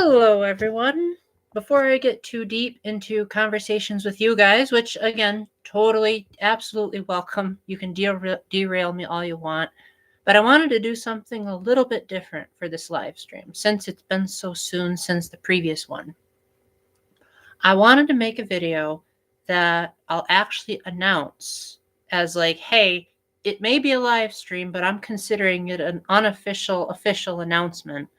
Hello, everyone. Before I get too deep into conversations with you guys, which again, totally, absolutely welcome, you can derail me all you want, but I wanted to do something a little bit different for this live stream since it's been so soon since the previous one. I wanted to make a video that I'll actually announce as like, hey, it may be a live stream, but I'm considering it an unofficial official announcement.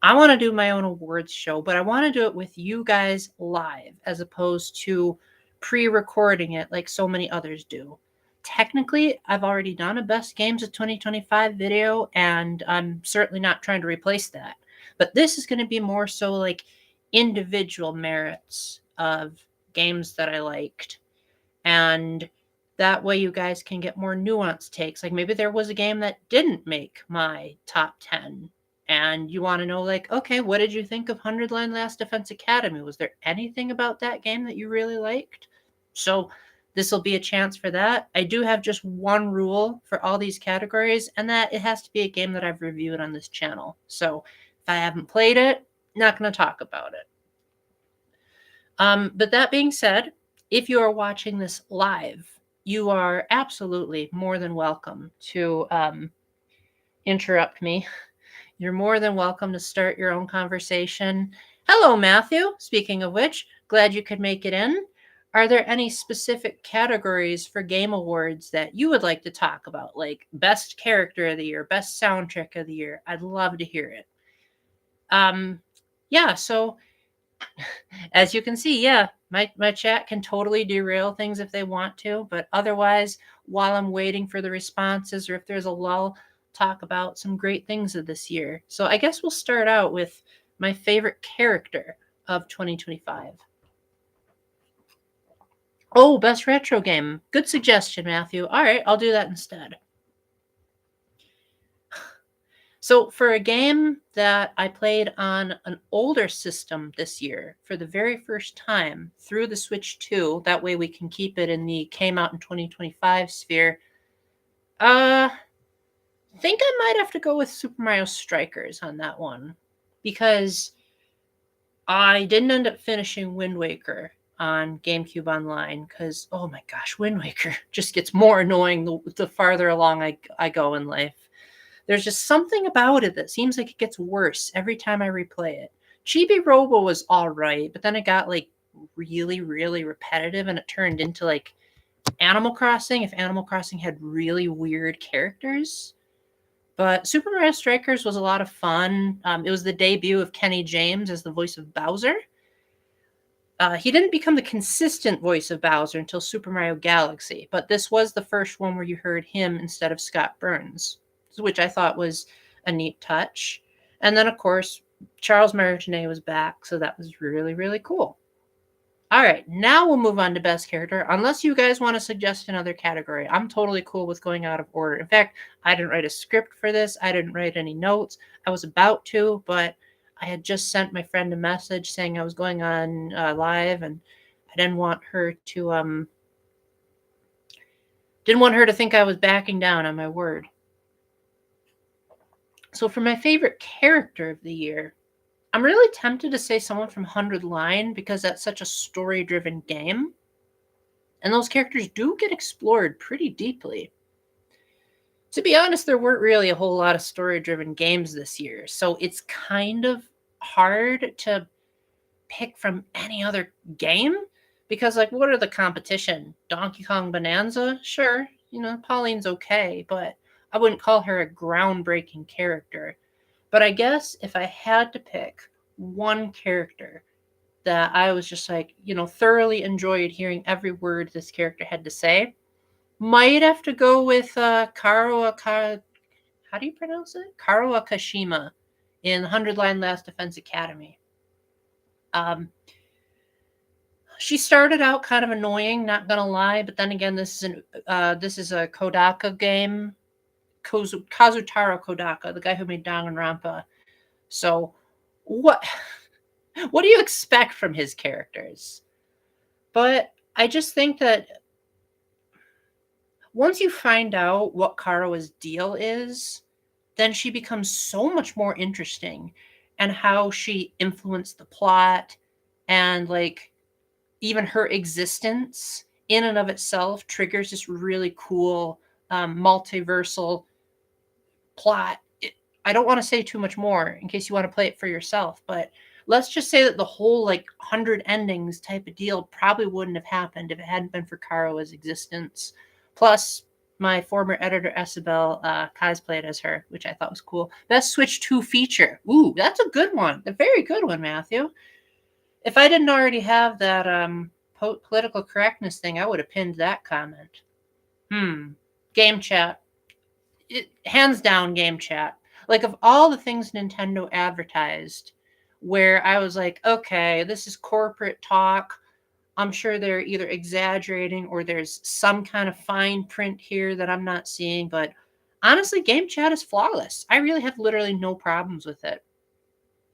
I want to do my own awards show, but I want to do it with you guys live as opposed to pre-recording it like so many others do. Technically, I've already done a Best Games of 2025 video, and I'm certainly not trying to replace that. But this is going to be more so like individual merits of games that I liked. And that way you guys can get more nuanced takes. Like maybe there was a game that didn't make my top 10 and you want to know, like, okay, what did you think of 100 Line Last Defense Academy? Was there anything about that game that you really liked? So this will be a chance for that. I do have just one rule for all these categories, and that it has to be a game that I've reviewed on this channel. So if I haven't played it, not going to talk about it. But that being said, if you are watching this live, you are absolutely more than welcome to interrupt me. You're more than welcome to start your own conversation. Hello, Matthew. Speaking of which, glad you could make it in. Are there any specific categories for Game Awards that you would like to talk about? Like best character of the year, best soundtrack of the year? I'd love to hear it. Yeah, so as you can see, yeah, my chat can totally derail things if they want to, but otherwise, while I'm waiting for the responses or if there's a lull, talk about some great things of this year. So I guess we'll start out with my favorite character of 2025. Oh, best retro game. Good suggestion, Matthew. All right, I'll do that instead. So for a game that I played on an older system this year for the very first time through the Switch 2, that way we can keep it in the came out in 2025 sphere, I think I might have to go with Super Mario Strikers on that one because I didn't end up finishing Wind Waker on GameCube Online because, oh my gosh, Wind Waker just gets more annoying the farther along I go in life. There's just something about it that seems like it gets worse every time I replay it. Chibi Robo was all right, but then it got like really, really repetitive and it turned into like Animal Crossing if Animal Crossing had really weird characters. But Super Mario Strikers was a lot of fun. It was the debut of Kenny James as the voice of Bowser. He didn't become the consistent voice of Bowser until Super Mario Galaxy, but this was the first one where you heard him instead of Scott Burns, which I thought was a neat touch. And then, of course, Charles Martinet was back, so that was really, really cool. All right, now we'll move on to best character. Unless you guys want to suggest another category, I'm totally cool with going out of order. In fact, I didn't write a script for this. I didn't write any notes. I was about to, but I had just sent my friend a message saying I was going on live, and I didn't want her to think I was backing down on my word. So for my favorite character of the year, I'm really tempted to say someone from 100 Line because that's such a story-driven game. And those characters do get explored pretty deeply. To be honest, there weren't really a whole lot of story-driven games this year, so it's kind of hard to pick from any other game because, like, what are the competition? Donkey Kong Bonanza? Sure, Pauline's okay, but I wouldn't call her a groundbreaking character. But I guess if I had to pick one character that I was just like, thoroughly enjoyed hearing every word this character had to say, might have to go with Karo how do you pronounce it? Karo Akashima in 100 Line Last Defense Academy. She started out kind of annoying, not gonna lie, but then again, this is a Kodaka game. Kazutaro Kodaka, the guy who made Danganronpa. So, what do you expect from his characters? But I just think that once you find out what Karo's deal is, then she becomes so much more interesting. and how she influenced the plot, and like even her existence in and of itself triggers this really cool multiversal plot. I don't want to say too much more in case you want to play it for yourself, but let's just say that the whole like 100 endings type of deal probably wouldn't have happened if it hadn't been for Karo's existence. Plus, my former editor Isabel cosplayed as her, which I thought was cool. Best Switch 2 feature. Ooh, that's a good one. A very good one, Matthew. If I didn't already have that political correctness thing, I would have pinned that comment. Game chat. Hands down, game chat. Like, of all the things Nintendo advertised, where I was like, okay, this is corporate talk. I'm sure they're either exaggerating or there's some kind of fine print here that I'm not seeing. But honestly, game chat is flawless. I really have literally no problems with it.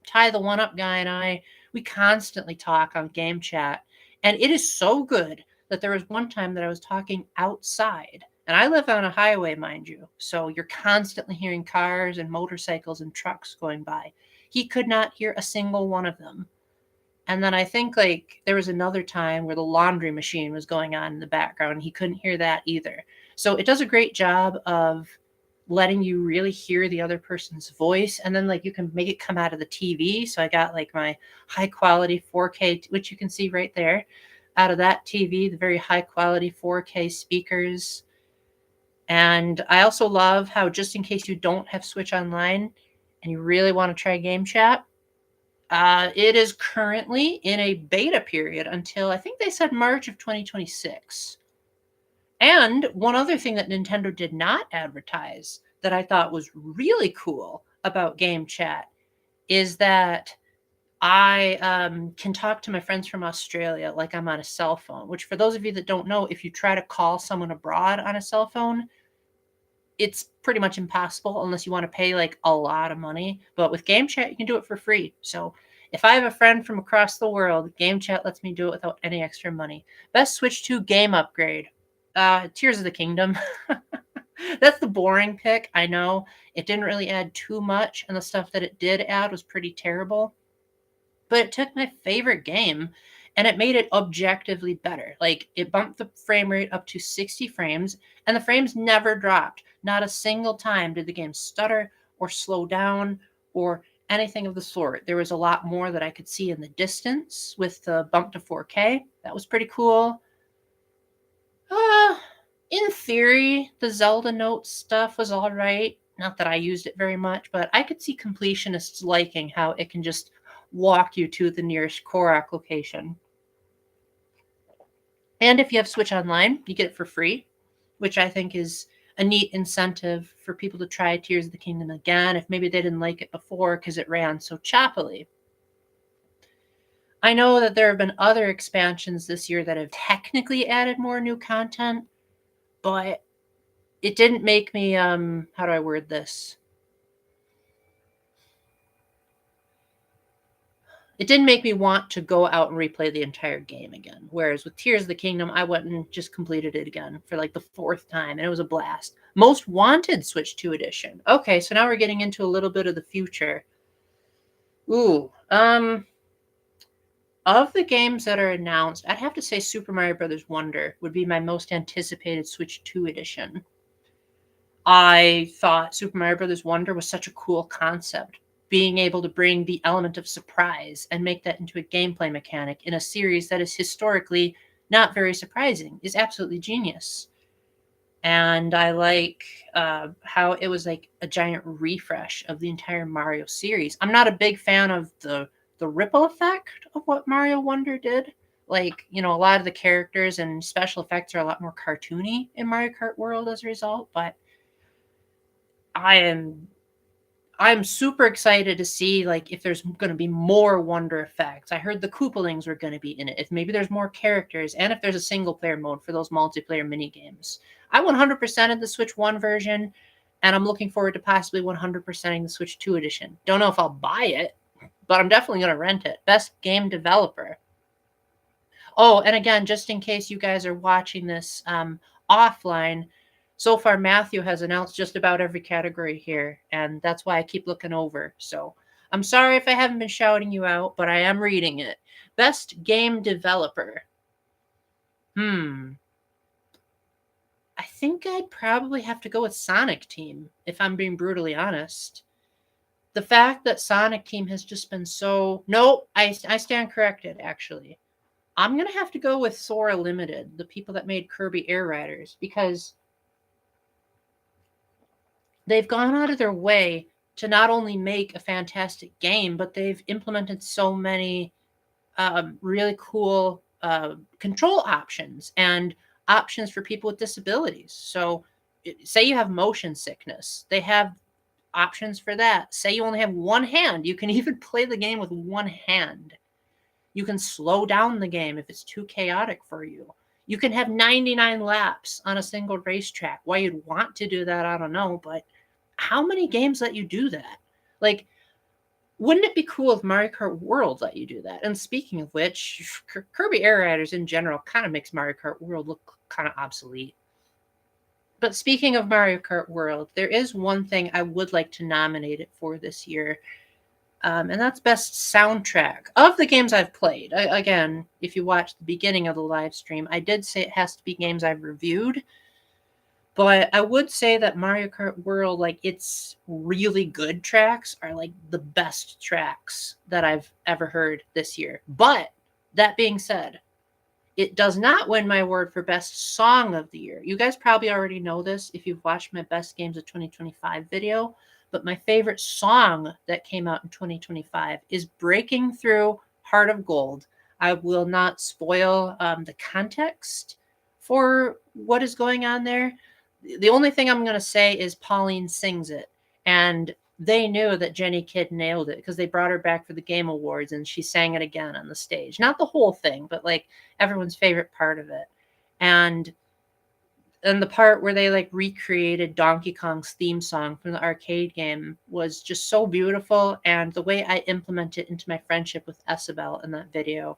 Ty, the One Up guy, and I, we constantly talk on game chat. And it is so good that there was one time that I was talking outside. And I live on a highway, mind you. So you're constantly hearing cars and motorcycles and trucks going by. He could not hear a single one of them. And then I think like there was another time where the laundry machine was going on in the background. He couldn't hear that either. So it does a great job of letting you really hear the other person's voice, and then like you can make it come out of the TV. So I got like my high quality 4K, which you can see right there, out of that TV, the very high quality 4K speakers. And I also love how, just in case you don't have Switch Online and you really want to try game chat, it is currently in a beta period until I think they said March of 2026. And one other thing that Nintendo did not advertise that I thought was really cool about game chat is that I can talk to my friends from Australia like I'm on a cell phone, which for those of you that don't know, if you try to call someone abroad on a cell phone, it's pretty much impossible unless you want to pay like a lot of money. But with game chat, you can do it for free. So if I have a friend from across the world, game chat lets me do it without any extra money. Best Switch 2 game upgrade. Tears of the Kingdom. That's the boring pick. I know it didn't really add too much, and the stuff that it did add was pretty terrible. But it took my favorite game and it made it objectively better. Like, it bumped the frame rate up to 60 frames, and the frames never dropped. Not a single time did the game stutter or slow down or anything of the sort. There was a lot more that I could see in the distance with the bump to 4K. That was pretty cool. In theory, the Zelda Note stuff was all right. Not that I used it very much, but I could see completionists liking how it can just walk you to the nearest Korok location. And if you have Switch Online, you get it for free, which I think is a neat incentive for people to try Tears of the Kingdom again if maybe they didn't like it before because it ran so choppily. I know that there have been other expansions this year that have technically added more new content, but it didn't make me, how do I word this? It didn't make me want to go out and replay the entire game again. Whereas with Tears of the Kingdom, I went and just completed it again for like the 4th time, and it was a blast. Most Wanted Switch 2 edition. Okay, so now we're getting into a little bit of the future. Ooh, of the games that are announced, I'd have to say Super Mario Bros. Wonder would be my most anticipated Switch 2 edition. I thought Super Mario Bros. Wonder was such a cool concept. Being able to bring the element of surprise and make that into a gameplay mechanic in a series that is historically not very surprising is absolutely genius. And I like how it was like a giant refresh of the entire Mario series. I'm not a big fan of the ripple effect of what Mario Wonder did. Like, you know, a lot of the characters and special effects are a lot more cartoony in Mario Kart World as a result, but I'm super excited to see like if there's going to be more Wonder effects. I heard the Koopalings were going to be in it. If maybe there's more characters, and if there's a single player mode for those multiplayer mini games. I 100%ed the Switch 1 version, and I'm looking forward to possibly 100%ing the Switch 2 edition. Don't know if I'll buy it, but I'm definitely going to rent it. Best game developer. Oh, and again, just in case you guys are watching this offline, so far Matthew has announced just about every category here, and that's why I keep looking over. So I'm sorry if I haven't been shouting you out, but I am reading it. Best game developer. I think I'd probably have to go with Sonic Team, if I'm being brutally honest. The fact that Sonic Team has just been so... No, I stand corrected, actually. I'm going to have to go with Sora Limited, the people that made Kirby Air Riders, because they've gone out of their way to not only make a fantastic game, but they've implemented so many really cool control options and options for people with disabilities. So, say you have motion sickness, they have options for that. Say you only have one hand, you can even play the game with one hand. You can slow down the game if it's too chaotic for you. You can have 99 laps on a single racetrack. Why you'd want to do that, I don't know, but how many games let you do that? Like, wouldn't it be cool if Mario Kart World let you do that? And speaking of which, Kirby Air Riders in general kind of makes Mario Kart World look kind of obsolete. But speaking of Mario Kart World, there is one thing I would like to nominate it for this year, and that's Best Soundtrack. Of the games I've played, again, if you watch the beginning of the live stream, I did say it has to be games I've reviewed. But I would say that Mario Kart World, like, its really good tracks are like the best tracks that I've ever heard this year. But that being said, it does not win my award for Best Song of the Year. You guys probably already know this if you've watched my Best Games of 2025 video. But my favorite song that came out in 2025 is Breaking Through Heart of Gold. I will not spoil the context for what is going on there. The only thing I'm going to say is Pauline sings it. And they knew that Jenny Kidd nailed it because they brought her back for the Game Awards and she sang it again on the stage. Not the whole thing, but like everyone's favorite part of it. And the part where they like recreated Donkey Kong's theme song from the arcade game was just so beautiful. And the way I implement it into my friendship with Isabel in that video,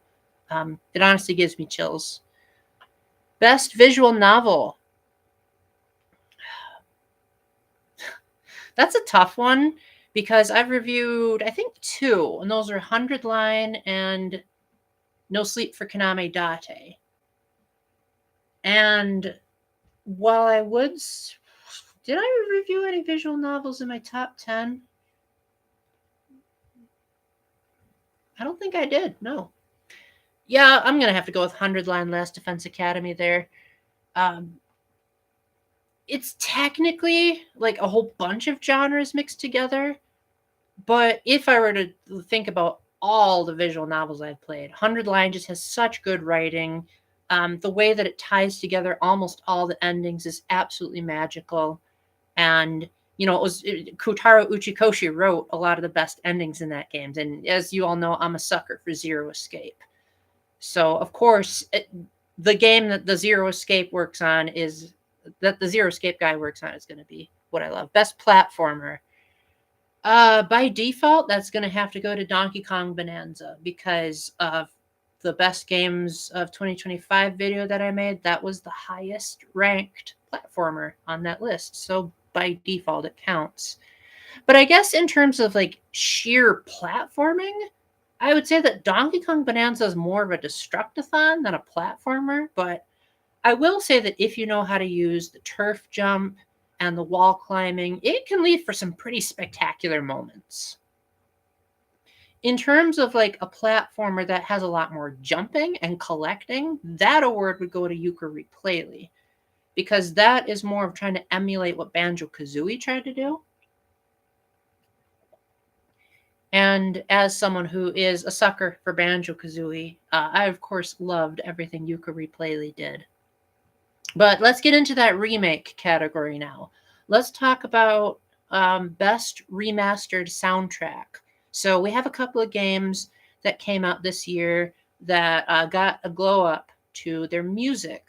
it honestly gives me chills. Best Visual Novel. That's a tough one because I've reviewed, I think, 2, and those are 100 Line and No Sleep for Kaname Date. And while I would... Did I review any visual novels in my top 10? I don't think I did, no. Yeah, I'm going to have to go with 100 Line Last Defense Academy there. It's technically like a whole bunch of genres mixed together, but if I were to think about all the visual novels I've played, 100 Line just has such good writing. The way that it ties together almost all the endings is absolutely magical. And, you know, Kotaro Uchikoshi wrote a lot of the best endings in that game. And as you all know, I'm a sucker for Zero Escape. So, of course, the game that the Zero Escape works on is... that the Zero Escape guy works on is going to be what I love. Best platformer. By default, that's going to have to go to Donkey Kong Bonanza because of the best games of 2025 video that I made. That was the highest ranked platformer on that list. So by default, it counts. But I guess in terms of like sheer platforming, I would say that Donkey Kong Bonanza is more of a destructathon than a platformer, but I will say that if you know how to use the turf jump and the wall climbing, it can lead for some pretty spectacular moments. In terms of like a platformer that has a lot more jumping and collecting, that award would go to Yooka-Replay, because that is more of trying to emulate what Banjo-Kazooie tried to do. And as someone who is a sucker for Banjo-Kazooie, I, of course, loved everything Yooka-Replay did. But let's get into that remake category now. Let's talk about best remastered soundtrack. So we have a couple of games that came out this year that got a glow up to their music.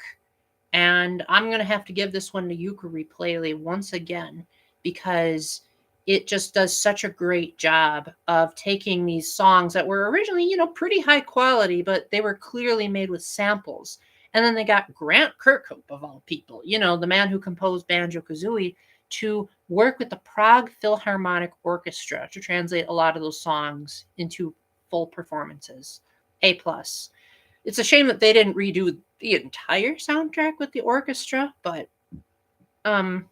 And I'm going to have to give this one to Yooka-Replay once again because it just does such a great job of taking these songs that were originally, you know, pretty high quality, but they were clearly made with samples. And then they got Grant Kirkhope, of all people, you know, the man who composed Banjo-Kazooie, to work with the Prague Philharmonic Orchestra to translate a lot of those songs into full performances. A plus. It's a shame that they didn't redo the entire soundtrack with the orchestra, but the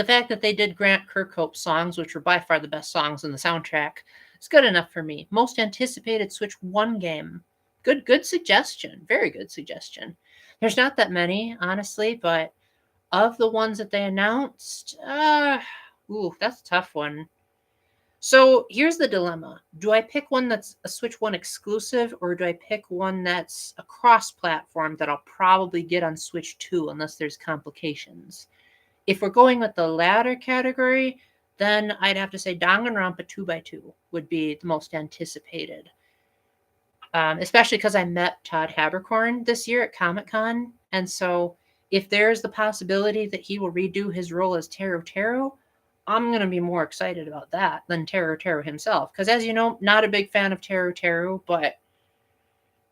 fact that they did Grant Kirkhope's songs, which were by far the best songs in the soundtrack, is good enough for me. Most anticipated Switch 1 game. Good suggestion. Very good suggestion. There's not that many, honestly, but of the ones that they announced, that's a tough one. So here's the dilemma. Do I pick one that's a Switch 1 exclusive, or do I pick one that's a cross-platform that I'll probably get on Switch 2 unless there's complications? If we're going with the latter category, then I'd have to say Danganronpa 2x2 would be the most anticipated. Especially because I met Todd Haberkorn this year at Comic-Con. And so if there's the possibility that he will redo his role as Taro Taro, I'm going to be more excited about that than Taro Taro himself. Because as you know, not a big fan of Taro Taro, but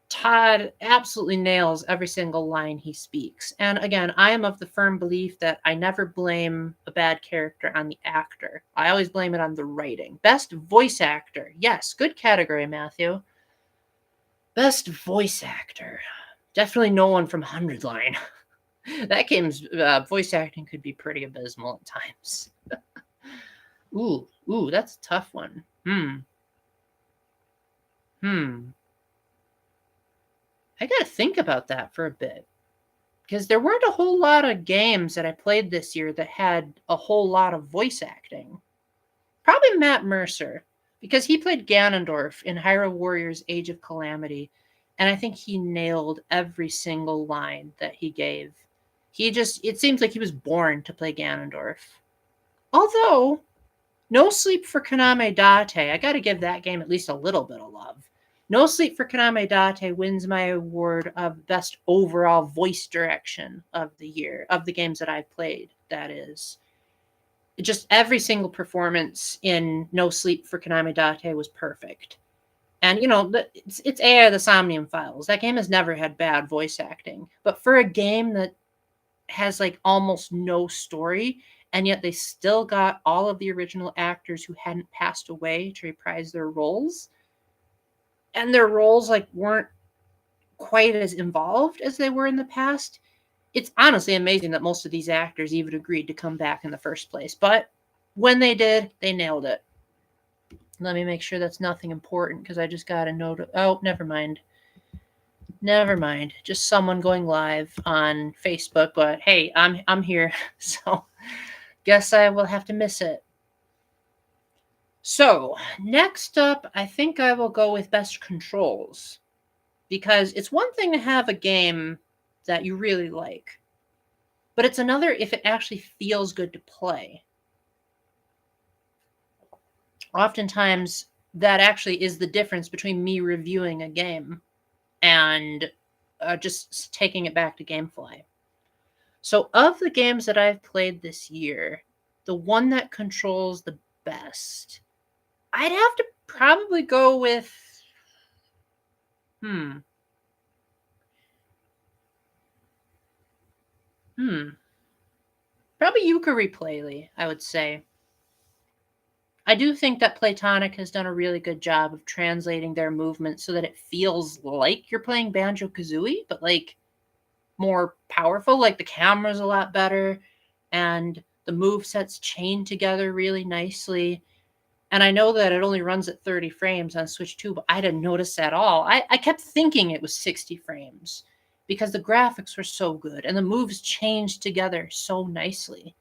Todd absolutely nails every single line he speaks. And again, I am of the firm belief that I never blame a bad character on the actor. I always blame it on the writing. Best voice actor. Yes, good category, Matthew. Best voice actor. Definitely no one from 100 Line. That game's voice acting could be pretty abysmal at times. Ooh, that's a tough one. I gotta think about that for a bit. Because there weren't a whole lot of games that I played this year that had a whole lot of voice acting. Probably Matt Mercer, because he played Ganondorf in Hyrule Warriors Age of Calamity, and I think he nailed every single line that he gave. It seems like he was born to play Ganondorf. Although, No Sleep for Kaname Date, I gotta give that game at least a little bit of love. No Sleep for Kaname Date wins my award of best overall voice direction of the year, of the games that I've played, that is. Just every single performance in No Sleep for Kaname Date was perfect. And, it's AI the Somnium Files. That game has never had bad voice acting. But for a game that has, almost no story, and yet they still got all of the original actors who hadn't passed away to reprise their roles, and their roles weren't quite as involved as they were in the past. It's honestly amazing that most of these actors even agreed to come back in the first place. But when they did, they nailed it. Let me make sure that's nothing important, because I just got a note. Oh, never mind. Just someone going live on Facebook. But hey, I'm here, so guess I will have to miss it. So, next up, I think I will go with best controls. Because it's one thing to have a game that you really like, but it's another if it actually feels good to play. Oftentimes, that actually is the difference between me reviewing a game and just taking it back to GameFly. So, of the games that I've played this year, the one that controls the best, I'd have to probably go with probably Yooka-Laylee, I would say. I do think that Playtonic has done a really good job of translating their movement so that it feels like you're playing Banjo-Kazooie, but more powerful. The camera's a lot better, and the movesets chain together really nicely. And I know that it only runs at 30 frames on Switch 2, but I didn't notice at all. I kept thinking it was 60 frames because the graphics were so good and the moves changed together so nicely.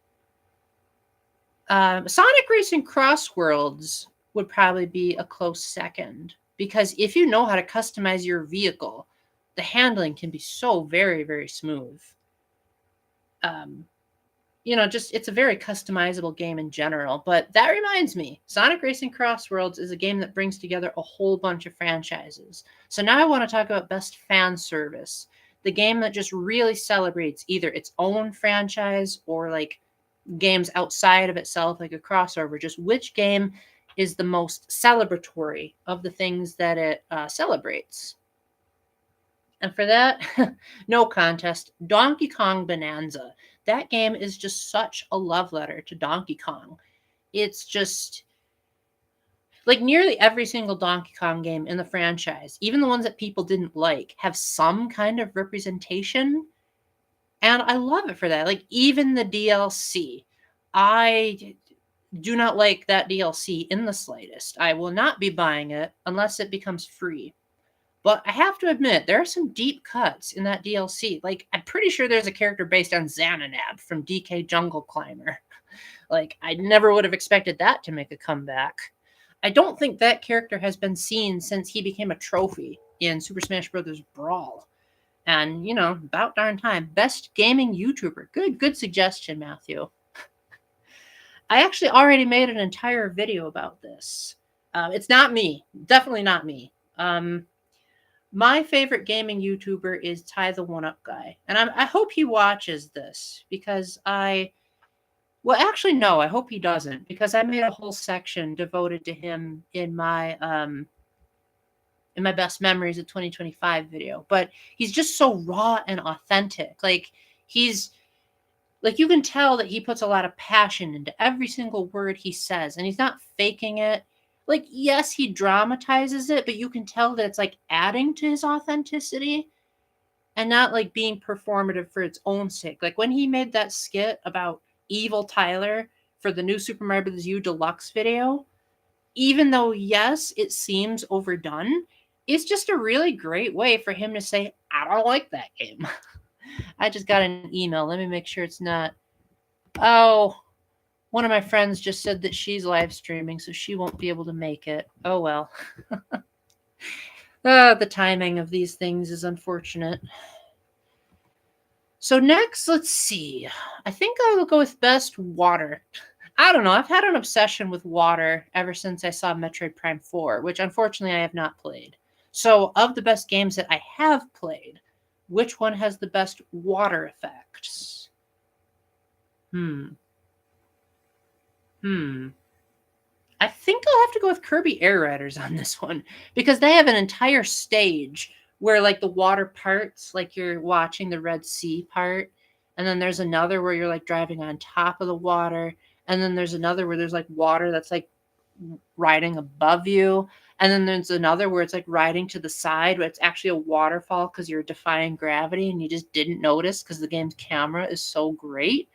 Sonic Racing Crossworlds would probably be a close second, because if you know how to customize your vehicle, the handling can be so very, very smooth. It's a very customizable game in general. But that reminds me, Sonic Racing Crossworlds is a game that brings together a whole bunch of franchises. So now I want to talk about best fan service, the game that just really celebrates either its own franchise or games outside of itself, like a crossover. Just which game is the most celebratory of the things that it celebrates. And for that, no contest, Donkey Kong Bonanza. that game is just such a love letter to Donkey Kong. It's just like nearly every single Donkey Kong game in the franchise, even the ones that people didn't like, have some kind of representation. And I love it for that. Like, even the DLC. I do not like that DLC in the slightest. I will not be buying it unless it becomes free. But I have to admit, there are some deep cuts in that DLC. Like, I'm pretty sure there's a character based on Xananab from DK Jungle Climber. Like, I never would have expected that to make a comeback. I don't think that character has been seen since he became a trophy in Super Smash Bros. Brawl. And, about darn time. Best gaming YouTuber. Good suggestion, Matthew. I actually already made an entire video about this. It's not me. Definitely not me. My favorite gaming YouTuber is Ty the One Up Guy. And I hope he watches this because well, actually, no, I hope he doesn't because I made a whole section devoted to him in my best memories of 2025 video. But he's just so raw and authentic. Like, you can tell that he puts a lot of passion into every single word he says, and he's not faking it. Like, yes, he dramatizes it, but you can tell that it's like adding to his authenticity and not like being performative for its own sake. Like when he made that skit about Evil Tyler for the new Super Mario Bros. U Deluxe video, even though, yes, it seems overdone, it's just a really great way for him to say, I don't like that game. I just got an email. Let me make sure it's not. Oh, one of my friends just said that she's live streaming, so she won't be able to make it. Oh, well. The timing of these things is unfortunate. So next, let's see. I think I will go with best water. I don't know. I've had an obsession with water ever since I saw Metroid Prime 4, which unfortunately I have not played. So of the best games that I have played, which one has the best water effects? I think I'll have to go with Kirby Air Riders on this one because they have an entire stage where like the water parts, like you're watching the Red Sea part, and then there's another where you're like driving on top of the water, and then there's another where there's like water that's like riding above you, and then there's another where it's like riding to the side where it's actually a waterfall because you're defying gravity and you just didn't notice because the game's camera is so great.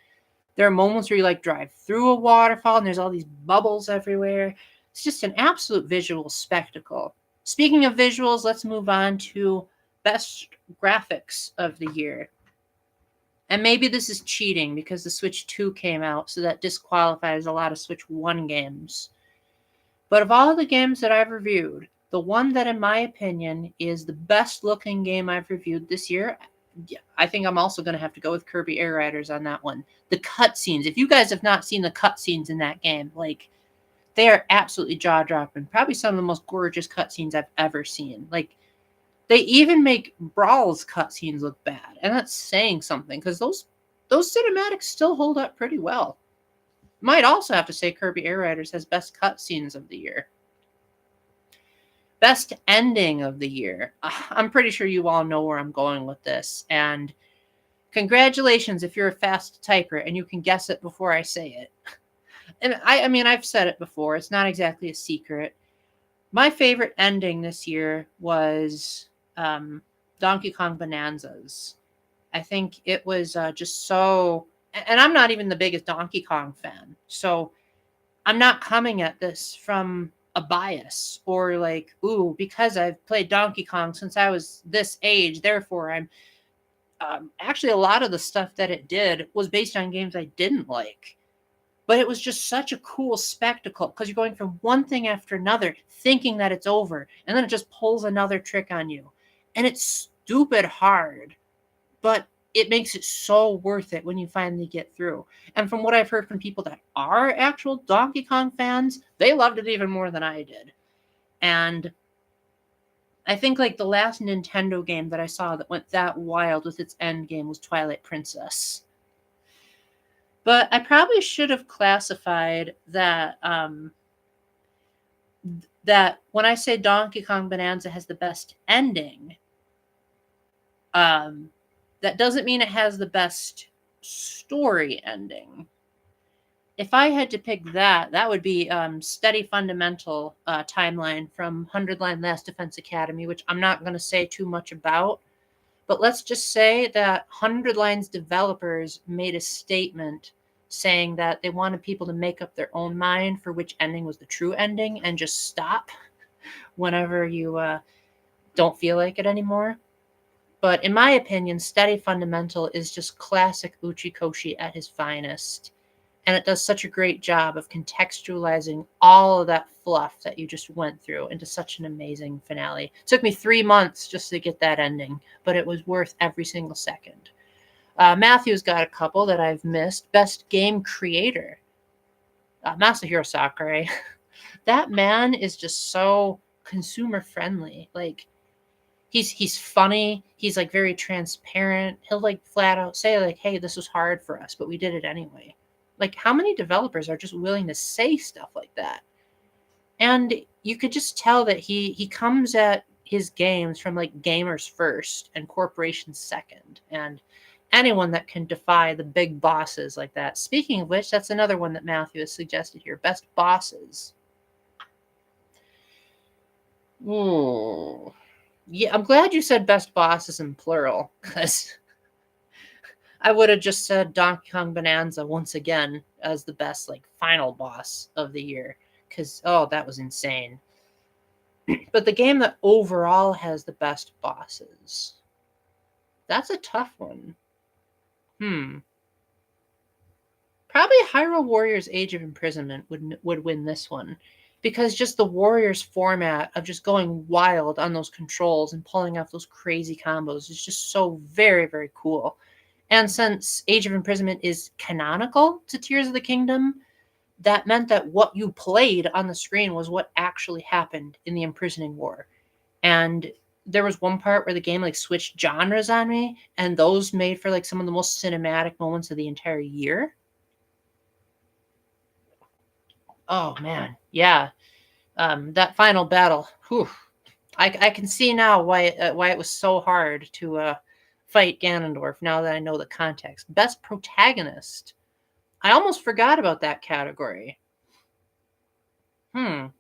There are moments where you like drive through a waterfall and there's all these bubbles everywhere. It's just an absolute visual spectacle. Speaking of visuals, let's move on to best graphics of the year. And maybe this is cheating because the Switch 2 came out, so that disqualifies a lot of Switch 1 games. But of all the games that I've reviewed, the one that in my opinion is the best looking game I've reviewed this year, I think I'm also going to have to go with Kirby Air Riders on that one. The cutscenes, if you guys have not seen the cutscenes in that game, like, they are absolutely jaw-dropping. Probably some of the most gorgeous cutscenes I've ever seen. Like, they even make Brawl's cutscenes look bad, and that's saying something, because those cinematics still hold up pretty well. Might also have to say Kirby Air Riders has best cutscenes of the year. Best ending of the year. I'm pretty sure you all know where I'm going with this. And congratulations if you're a fast typer and you can guess it before I say it. And I mean, I've said it before. It's not exactly a secret. My favorite ending this year was Donkey Kong Bonanzas. I think it was just so... And I'm not even the biggest Donkey Kong fan. So I'm not coming at this from a bias or like, ooh, because I've played Donkey Kong since I was this age, therefore I'm actually a lot of the stuff that it did was based on games I didn't like. But it was just such a cool spectacle because you're going from one thing after another thinking that it's over, and then it just pulls another trick on you. And it's stupid hard, but it makes it so worth it when you finally get through. And from what I've heard from people that are actual Donkey Kong fans, they loved it even more than I did. And I think like the last Nintendo game that I saw that went that wild with its end game was Twilight Princess. But I probably should have classified that that when I say Donkey Kong Bonanza has the best ending, that doesn't mean it has the best story ending. If I had to pick that, that would be Steady Fundamental timeline from 100 Line Last Defense Academy, which I'm not going to say too much about. But let's just say that 100 Lines developers made a statement saying that they wanted people to make up their own mind for which ending was the true ending and just stop whenever you don't feel like it anymore. But in my opinion, Steady Fundamental is just classic Uchikoshi at his finest. And it does such a great job of contextualizing all of that fluff that you just went through into such an amazing finale. It took me 3 months just to get that ending, but it was worth every single second. Matthew's got a couple that I've missed. Best Game Creator, Masahiro Sakurai. That man is just so consumer friendly. Like, he's funny. He's like very transparent. He'll like flat out say like, "Hey, this was hard for us, but we did it anyway." Like, how many developers are just willing to say stuff like that? And you could just tell that he comes at his games from like gamers first and corporations second. And anyone that can defy the big bosses like that. Speaking of which, that's another one that Matthew has suggested here. Best bosses. Ooh. Yeah, I'm glad you said best bosses in plural, because I would have just said Donkey Kong Bonanza once again as the best like final boss of the year, because that was insane. But the game that overall has the best bosses, that's a tough one. Probably Hyrule Warriors Age of Imprisonment would win this one, because just the Warriors format of just going wild on those controls and pulling off those crazy combos is just so very, very cool. And since Age of Imprisonment is canonical to Tears of the Kingdom, that meant that what you played on the screen was what actually happened in the imprisoning war. And there was one part where the game like switched genres on me, and those made for like some of the most cinematic moments of the entire year. Oh man, yeah. That final battle. Whew. I can see now why it was so hard to fight Ganondorf. Now that I know the context. Best protagonist. I almost forgot about that category. I'm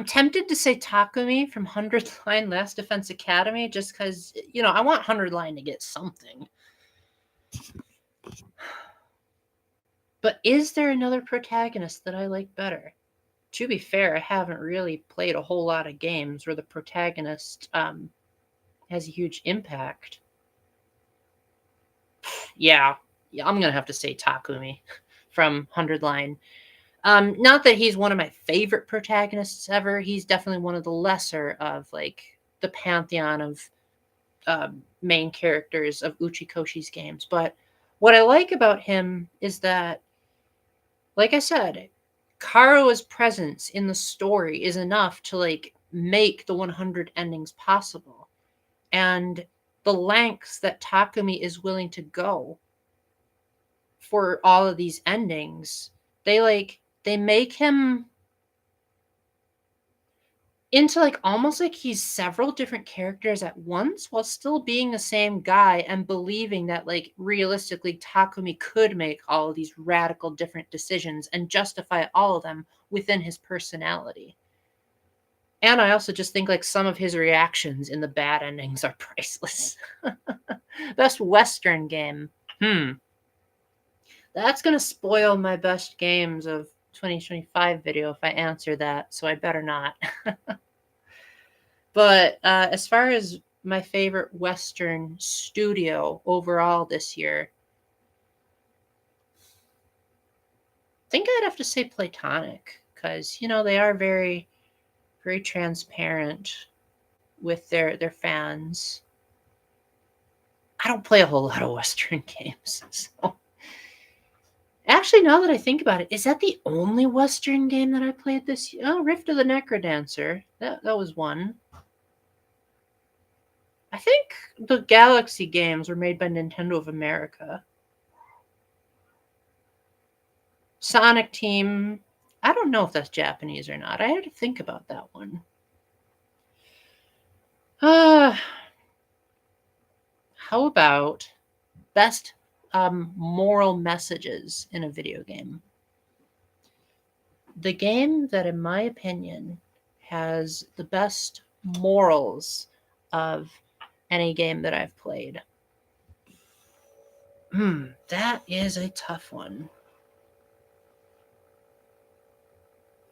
tempted to say Takumi from 100 Line Last Defense Academy, just because, I want 100 Line to get something. But is there another protagonist that I like better? To be fair, I haven't really played a whole lot of games where the protagonist has a huge impact. Yeah, I'm gonna have to say Takumi from 100 Line. Not that he's one of my favorite protagonists ever. He's definitely one of the lesser of like the pantheon of main characters of Uchikoshi's games. But what I like about him is that, like I said, Karua's presence in the story is enough to like make the 100 endings possible. And the lengths that Takumi is willing to go for all of these endings, they make him into like almost like he's several different characters at once while still being the same guy, and believing that like realistically Takumi could make all of these radical different decisions and justify all of them within his personality. And I also just think like some of his reactions in the bad endings are priceless. Best Western game. That's going to spoil my best games of 2025 video if I answer that, so I better not. But as far as my favorite Western studio overall this year, I think I'd have to say Platonic, because, they are very, very transparent with their fans. I don't play a whole lot of Western games, so... Actually, now that I think about it, is that the only Western game that I played this year? Oh, Rift of the Necrodancer. That was one. I think the Galaxy games were made by Nintendo of America. Sonic Team. I don't know if that's Japanese or not. I had to think about that one. How how about best moral messages in a video game? The game that, in my opinion, has the best morals of any game that I've played. That is a tough one.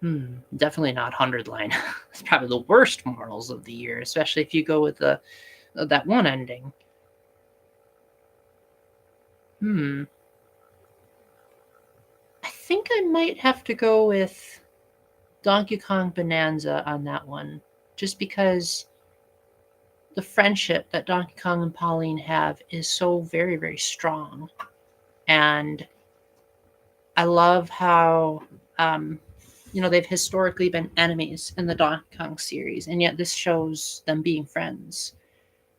Definitely not 100 Line. It's probably the worst morals of the year, especially if you go with that one ending. I think I might have to go with Donkey Kong Bonanza on that one, just because the friendship that Donkey Kong and Pauline have is so very, very strong. And I love how, they've historically been enemies in the Donkey Kong series, and yet this shows them being friends.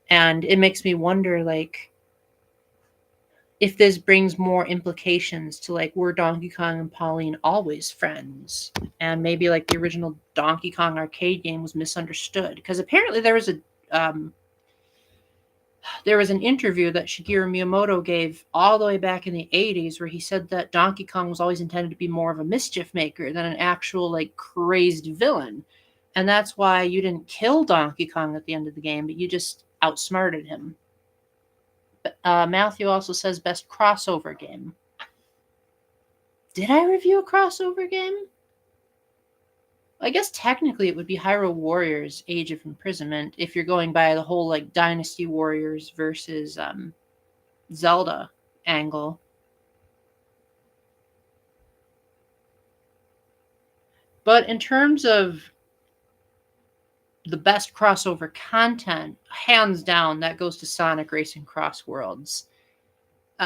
And it makes me wonder, like, if this brings more implications to, like, were Donkey Kong and Pauline always friends? And maybe, like, the original Donkey Kong arcade game was misunderstood. Because apparently there was an interview that Shigeru Miyamoto gave all the way back in the 80s where he said that Donkey Kong was always intended to be more of a mischief maker than an actual, like, crazed villain. And that's why you didn't kill Donkey Kong at the end of the game, but you just outsmarted him. Matthew also says best crossover game. Did I review a crossover game? I guess technically it would be Hyrule Warriors Age of Imprisonment if you're going by the whole, like, Dynasty Warriors versus Zelda angle. But in terms of the best crossover content, hands down, that goes to Sonic Racing Cross Worlds.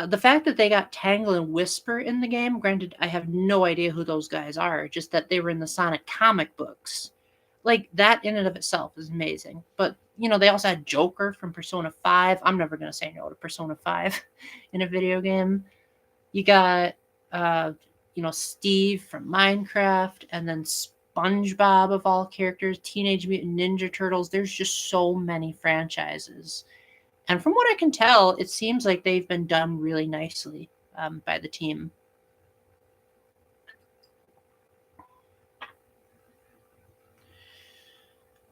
The fact that they got Tangle and Whisper in the game, granted, I have no idea who those guys are, just that they were in the Sonic comic books. Like, that in and of itself is amazing. But, they also had Joker from Persona 5. I'm never going to say no to Persona 5 in a video game. You got, Steve from Minecraft, and then SpongeBob of all characters, Teenage Mutant Ninja Turtles. There's just so many franchises. And from what I can tell, it seems like they've been done really nicely by the team.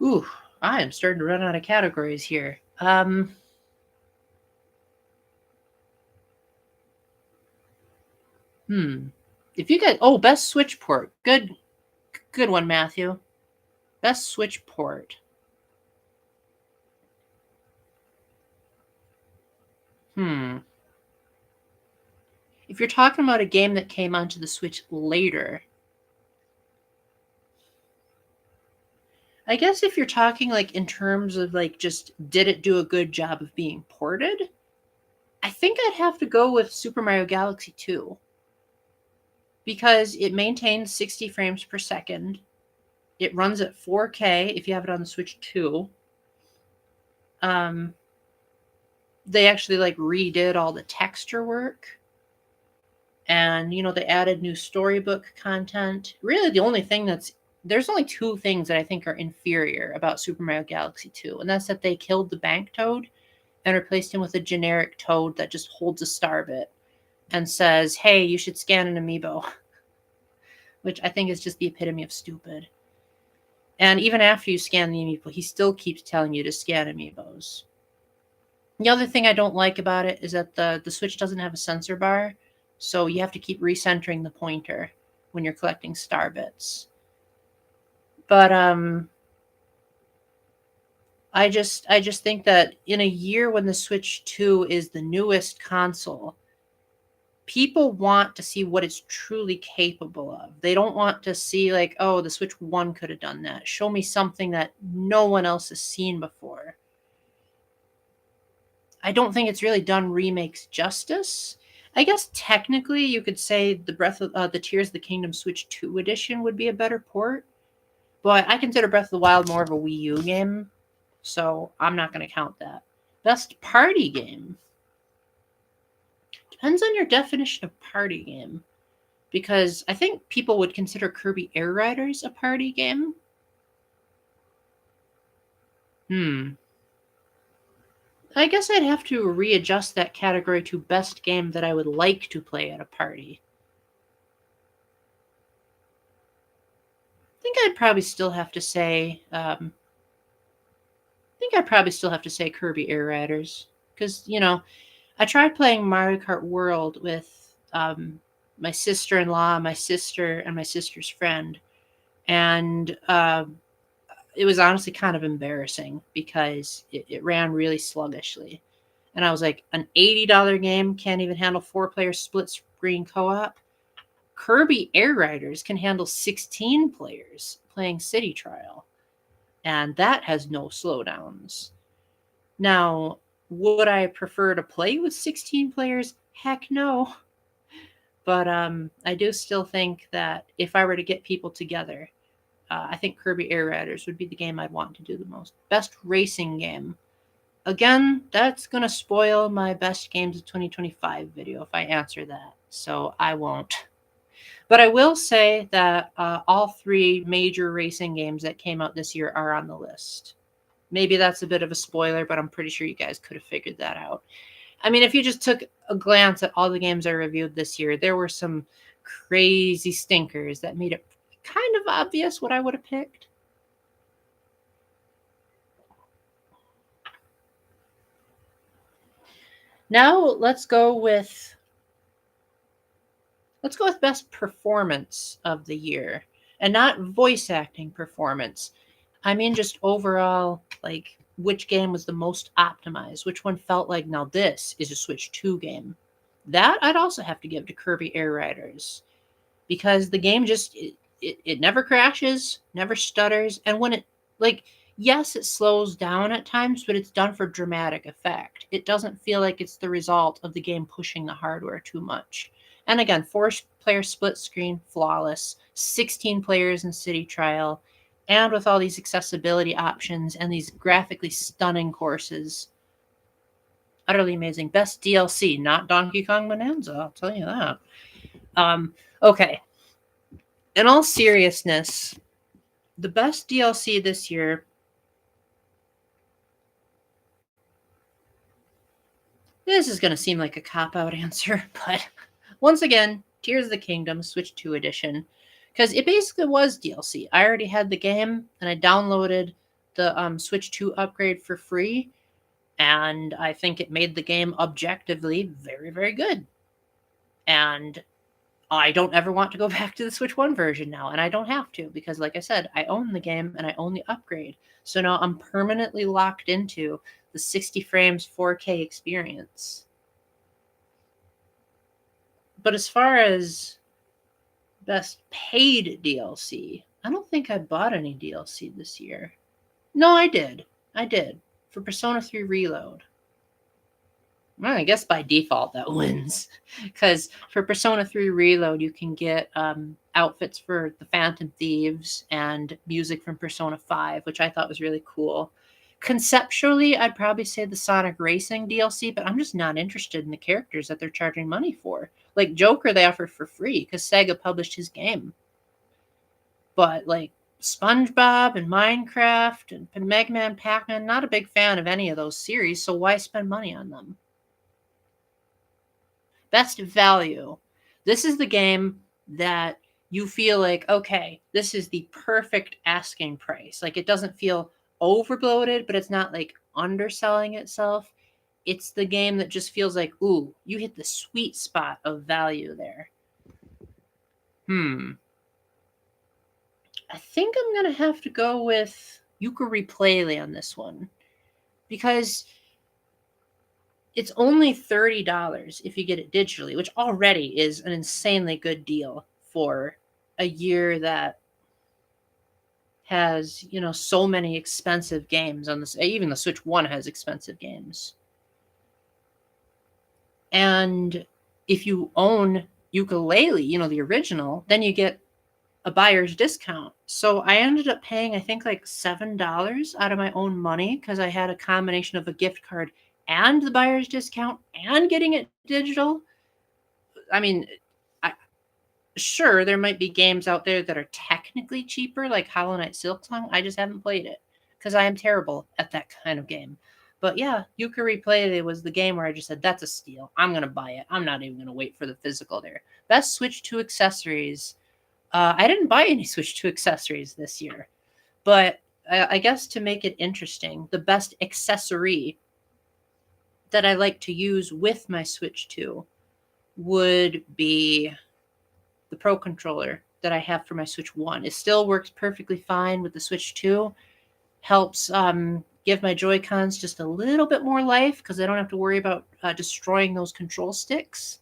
Ooh, I am starting to run out of categories here. If you get best Switch port, good one, Matthew. Best Switch port. If you're talking about a game that came onto the Switch later, I guess if you're talking, like, in terms of, like, just did it do a good job of being ported, I think I'd have to go with Super Mario Galaxy 2. Because it maintains 60 frames per second. It runs at 4K if you have it on the Switch 2. They actually, like, redid all the texture work. And, they added new storybook content. Really, there's only two things that I think are inferior about Super Mario Galaxy 2, and that's that they killed the bank toad and replaced him with a generic toad that just holds a starbit and says, hey, you should scan an amiibo, which I think is just the epitome of stupid. And even after you scan the amiibo, he still keeps telling you to scan amiibos. The other thing I don't like about it is that the Switch doesn't have a sensor bar, so you have to keep recentering the pointer when you're collecting star bits. But I just think that in a year when the Switch 2 is the newest console, people want to see what it's truly capable of. They don't want to see, like, oh, the Switch 1 could have done that. Show me something that no one else has seen before. I don't think it's really done remakes justice. I guess technically you could say the Tears of the Kingdom Switch 2 edition would be a better port. But I consider Breath of the Wild more of a Wii U game, so I'm not going to count that. Best party game. Depends on your definition of party game. Because I think people would consider Kirby Air Riders a party game. I guess I'd have to readjust that category to best game that I would like to play at a party. I think I'd probably still have to say Kirby Air Riders, because I tried playing Mario Kart World with my sister-in-law, my sister, and my sister's friend, and it was honestly kind of embarrassing because it ran really sluggishly. And I was like, an $80 game can't even handle 4-player split screen co-op. Kirby Air Riders can handle 16 players playing City Trial, and that has no slowdowns. Now, would I prefer to play with 16 players? Heck no. But I do still think that if I were to get people together, I think Kirby Air Riders would be the game I'd want to do the most. Best racing game. Again, that's going to spoil my best games of 2025 video if I answer that. So I won't. But I will say that all 3 major racing games that came out this year are on the list. Maybe that's a bit of a spoiler, but I'm pretty sure you guys could have figured that out. I mean, if you just took a glance at all the games I reviewed this year, there were some crazy stinkers that made it kind of obvious what I would have picked. Now let's go with best performance of the year, and not voice acting performance. I mean just overall, like which game was the most optimized, which one felt like now this is a Switch 2 game. That I'd also have to give to Kirby Air Riders, because the game just it never crashes, never stutters, and when it like yes, it slows down at times, but it's done for dramatic effect. It doesn't feel like it's the result of the game pushing the hardware too much. And again, 4-player split screen, flawless, 16 players in City Trial, and with all these accessibility options and these graphically stunning courses. Utterly amazing. Best DLC, not Donkey Kong Bonanza, I'll tell you that. Okay. In all seriousness, the best DLC this year, this is going to seem like a cop-out answer, but once again, Tears of the Kingdom Switch 2 edition, because it basically was DLC. I already had the game, and I downloaded the Switch 2 upgrade for free, and I think it made the game objectively very, very good. And I don't ever want to go back to the Switch 1 version now, and I don't have to, because like I said, I own the game and I own the upgrade. So now I'm permanently locked into the 60 frames 4K experience. But as far as best paid DLC, I don't think I bought any DLC this year. No, I did. For Persona 3 Reload. Well, I guess by default that wins, because for Persona 3 Reload you can get outfits for the Phantom Thieves and music from Persona 5, which I thought was really cool. Conceptually, I'd probably say the Sonic Racing DLC, but I'm just not interested in the characters that they're charging money for. Like Joker, they offered for free because Sega published his game. But like SpongeBob and Minecraft and Mega Man, Pac-Man, not a big fan of any of those series, so why spend money on them? Best value. This is the game that you feel like, okay, this is the perfect asking price. Like it doesn't feel overbloated, but it's not like underselling itself. It's the game that just feels like, ooh, you hit the sweet spot of value there. I think I'm going to have to go with Yooka-Replay on this one, because it's only $30 if you get it digitally, which already is an insanely good deal for a year that has, so many expensive games on this. Even the Switch 1 has expensive games. And if you own Yooka-Laylee, the original, then you get a buyer's discount. So I ended up paying, I think, like $7 out of my own money, because I had a combination of a gift card and the buyer's discount and getting it digital. I mean, sure, there might be games out there that are technically cheaper, like Hollow Knight Silksong. I just haven't played it because I am terrible at that kind of game. But yeah, Yukari Play was the game where I just said, that's a steal. I'm going to buy it. I'm not even going to wait for the physical there. Best Switch 2 accessories. I didn't buy any Switch 2 accessories this year. But I guess to make it interesting, the best accessory that I like to use with my Switch 2 would be the Pro Controller that I have for my Switch 1. It still works perfectly fine with the Switch 2. Helps give my Joy-Cons just a little bit more life because I don't have to worry about destroying those control sticks.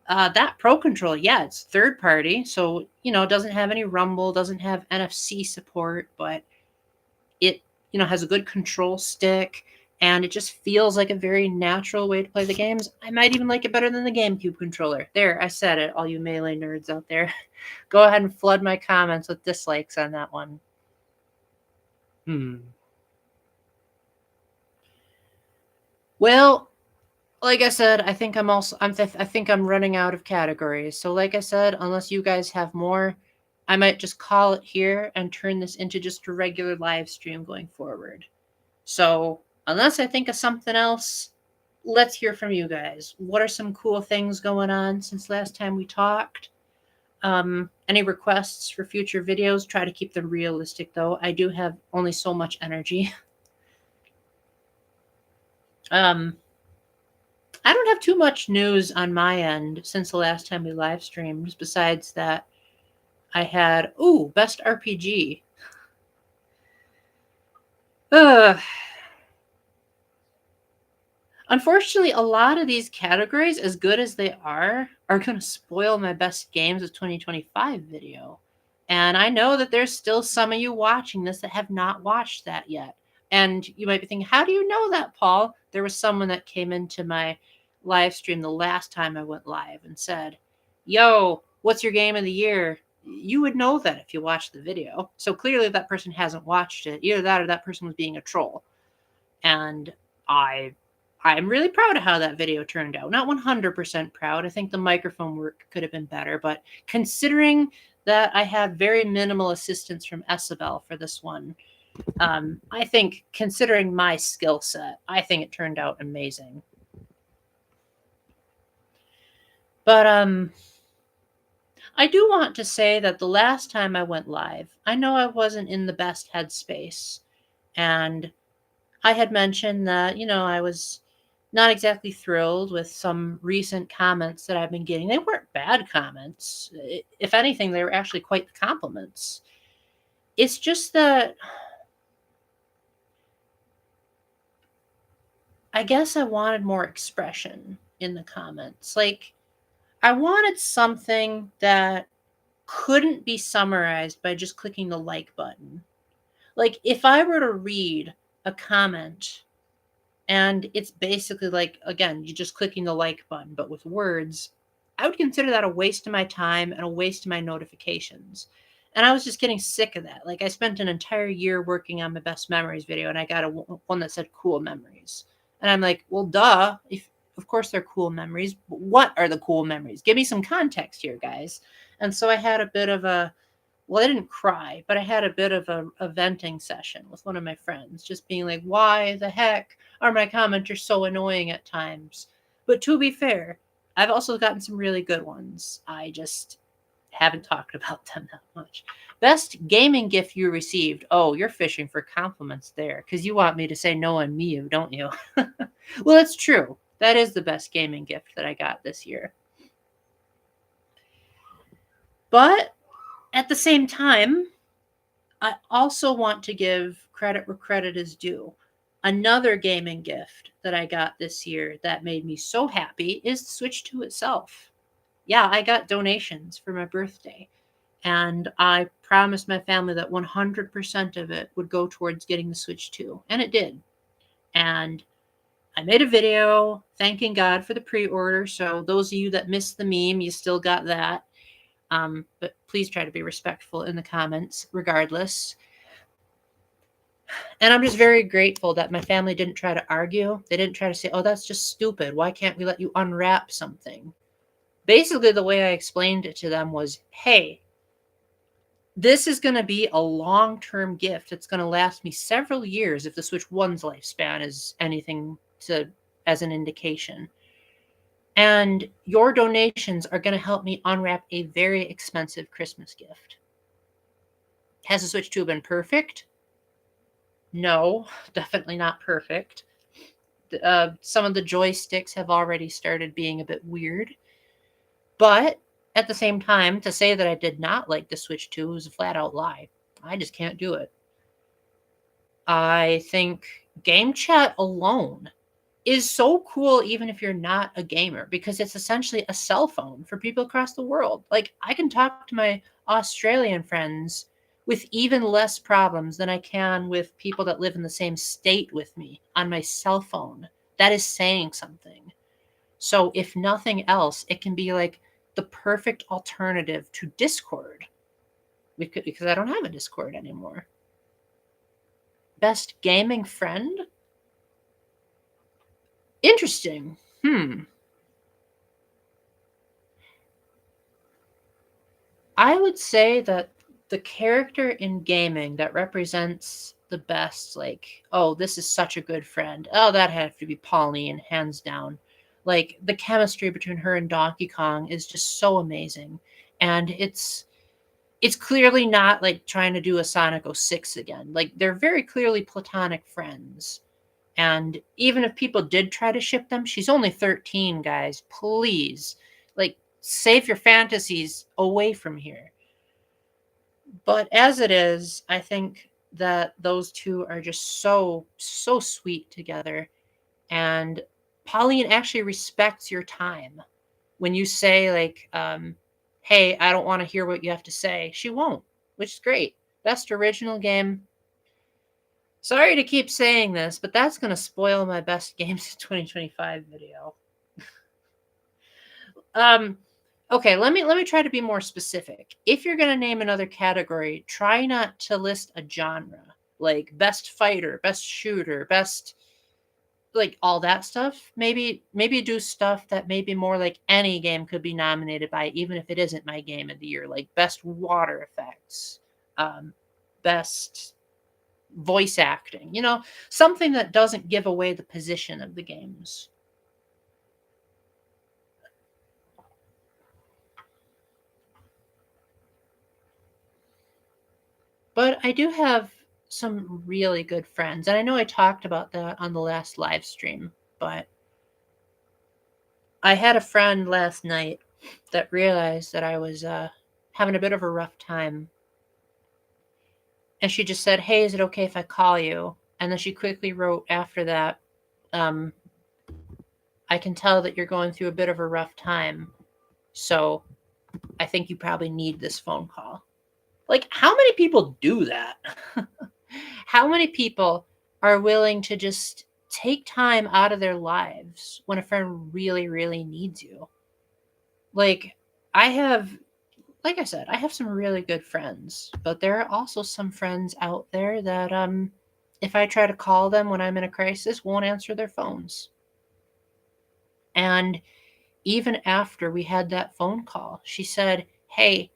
That Pro Controller, yeah, it's third party, so, it doesn't have any rumble, doesn't have NFC support, but it, has a good control stick, and it just feels like a very natural way to play the games. I might even like it better than the GameCube controller. There, I said it, all you Melee nerds out there. Go ahead and flood my comments with dislikes on that one. Well, like I said, I think I think I'm running out of categories. So like I said, unless you guys have more, I might just call it here and turn this into just a regular live stream going forward. So unless I think of something else, let's hear from you guys. What are some cool things going on since last time we talked? Any requests for future videos? Try to keep them realistic, though. I do have only so much energy. I don't have too much news on my end since the last time we live streamed, besides that I had, best RPG. Unfortunately, a lot of these categories, as good as they are going to spoil my best games of 2025 video. And I know that there's still some of you watching this that have not watched that yet. And you might be thinking, how do you know that, Paul? There was someone that came into my live stream the last time I went live and said, yo, what's your game of the year? You would know that if you watched the video. So clearly that person hasn't watched it. Either that or that person was being a troll. And I'm really proud of how that video turned out. Not 100% proud. I think the microphone work could have been better. But considering that I had very minimal assistance from Isabel for this one, I think, considering my skill set, I think it turned out amazing. But I do want to say that the last time I went live, I know I wasn't in the best headspace. And I had mentioned that, I was not exactly thrilled with some recent comments that I've been getting. They weren't bad comments. If anything, they were actually quite the compliments. It's just that I guess I wanted more expression in the comments. Like, I wanted something that couldn't be summarized by just clicking the like button. Like, if I were to read a comment and it's basically like, again, you're just clicking the like button, but with words, I would consider that a waste of my time and a waste of my notifications. And I was just getting sick of that. Like, I spent an entire year working on my best memories video, and I got one that said cool memories. And I'm like, well, duh. Of course they're cool memories. But what are the cool memories? Give me some context here, guys. And so I had a bit of a, well, I didn't cry, but I had a bit of a venting session with one of my friends, just being like, why the heck are my commenters so annoying at times? But to be fair, I've also gotten some really good ones. I just haven't talked about them that much. Best gaming gift you received. Oh, you're fishing for compliments there because you want me to say no on Miu, don't you? Well, it's true. That is the best gaming gift that I got this year. But at the same time, I also want to give credit where credit is due. Another gaming gift that I got this year that made me so happy is the Switch 2 itself. Yeah, I got donations for my birthday. And I promised my family that 100% of it would go towards getting the Switch 2. And it did. And I made a video thanking God for the pre-order. So those of you that missed the meme, you still got that. But please try to be respectful in the comments, regardless. And I'm just very grateful that my family didn't try to argue. They didn't try to say, oh, that's just stupid. Why can't we let you unwrap something? Basically, the way I explained it to them was, hey, This is going to be a long-term gift. It's going to last me several years if the Switch 1's lifespan is anything to as an indication. And your donations are going to help me unwrap a very expensive Christmas gift. Has the Switch 2 been perfect? No, definitely not perfect. Some of the joysticks have already started being a bit weird. But at the same time, to say that I did not like the Switch 2 is a flat out lie. I just can't do it. I think game chat alone is so cool even if you're not a gamer, because it's essentially a cell phone for people across the world. Like, I can talk to my Australian friends with even less problems than I can with people that live in the same state with me on my cell phone. That is saying something. So if nothing else, it can be like the perfect alternative to Discord, because I don't have a Discord anymore. Best gaming friend? Interesting. I would say that the character in gaming that represents the best, like, oh, this is such a good friend. Oh, that had to be Pauline, hands down. Like, the chemistry between her and Donkey Kong is just so amazing. And it's clearly not like trying to do a Sonic 06 again. Like, they're very clearly platonic friends. And even if people did try to ship them, she's only 13, guys. Please. Like, save your fantasies away from here. But as it is, I think that those two are just so, so sweet together. And Pauline actually respects your time. When you say, like, hey, I don't want to hear what you have to say, she won't, which is great. Best original game. Sorry to keep saying this, but that's going to spoil my best games of 2025 video. Okay, let me try to be more specific. If you're going to name another category, try not to list a genre, like best fighter, best shooter, best, like, all that stuff. Maybe do stuff that maybe more like any game could be nominated by, even if it isn't my game of the year, like best water effects, best voice acting, something that doesn't give away the position of the games. But I do have some really good friends, and I know I talked about that on the last live stream, but I had a friend last night that realized that I was having a bit of a rough time, and she just said, "Hey, is it okay if I call you?" And then she quickly wrote after that, um, "I can tell that you're going through a bit of a rough time, so I think you probably need this phone call." Like, how many people do that? How many people are willing to just take time out of their lives when a friend really, really needs you? Like, I have, like I said, I have some really good friends, but there are also some friends out there that, if I try to call them when I'm in a crisis, won't answer their phones. And even after we had that phone call, she said, "Hey,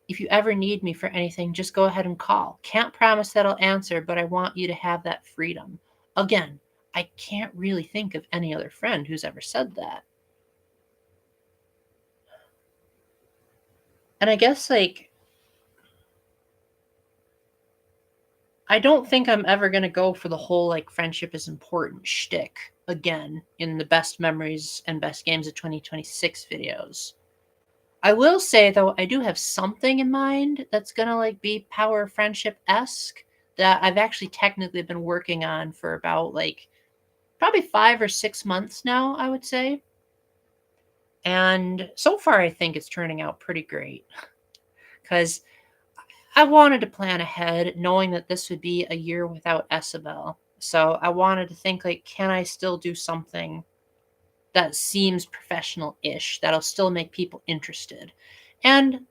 if you ever need me for anything, just go ahead and call. Can't promise that I'll answer, but I want you to have that freedom." Again, I can't really think of any other friend who's ever said that. And I guess, like, I don't think I'm ever going to go for the whole, like, friendship is important shtick again in the best memories and best games of 2026 videos. I will say, though, I do have something in mind that's gonna, like, be power friendship-esque that I've actually technically been working on for about, like, probably 5 or 6 months now, I would say. And so far, I think it's turning out pretty great. Because I wanted to plan ahead, knowing that this would be a year without Isabel. So I wanted to think, like, can I still do something that seems professional-ish, that'll still make people interested? And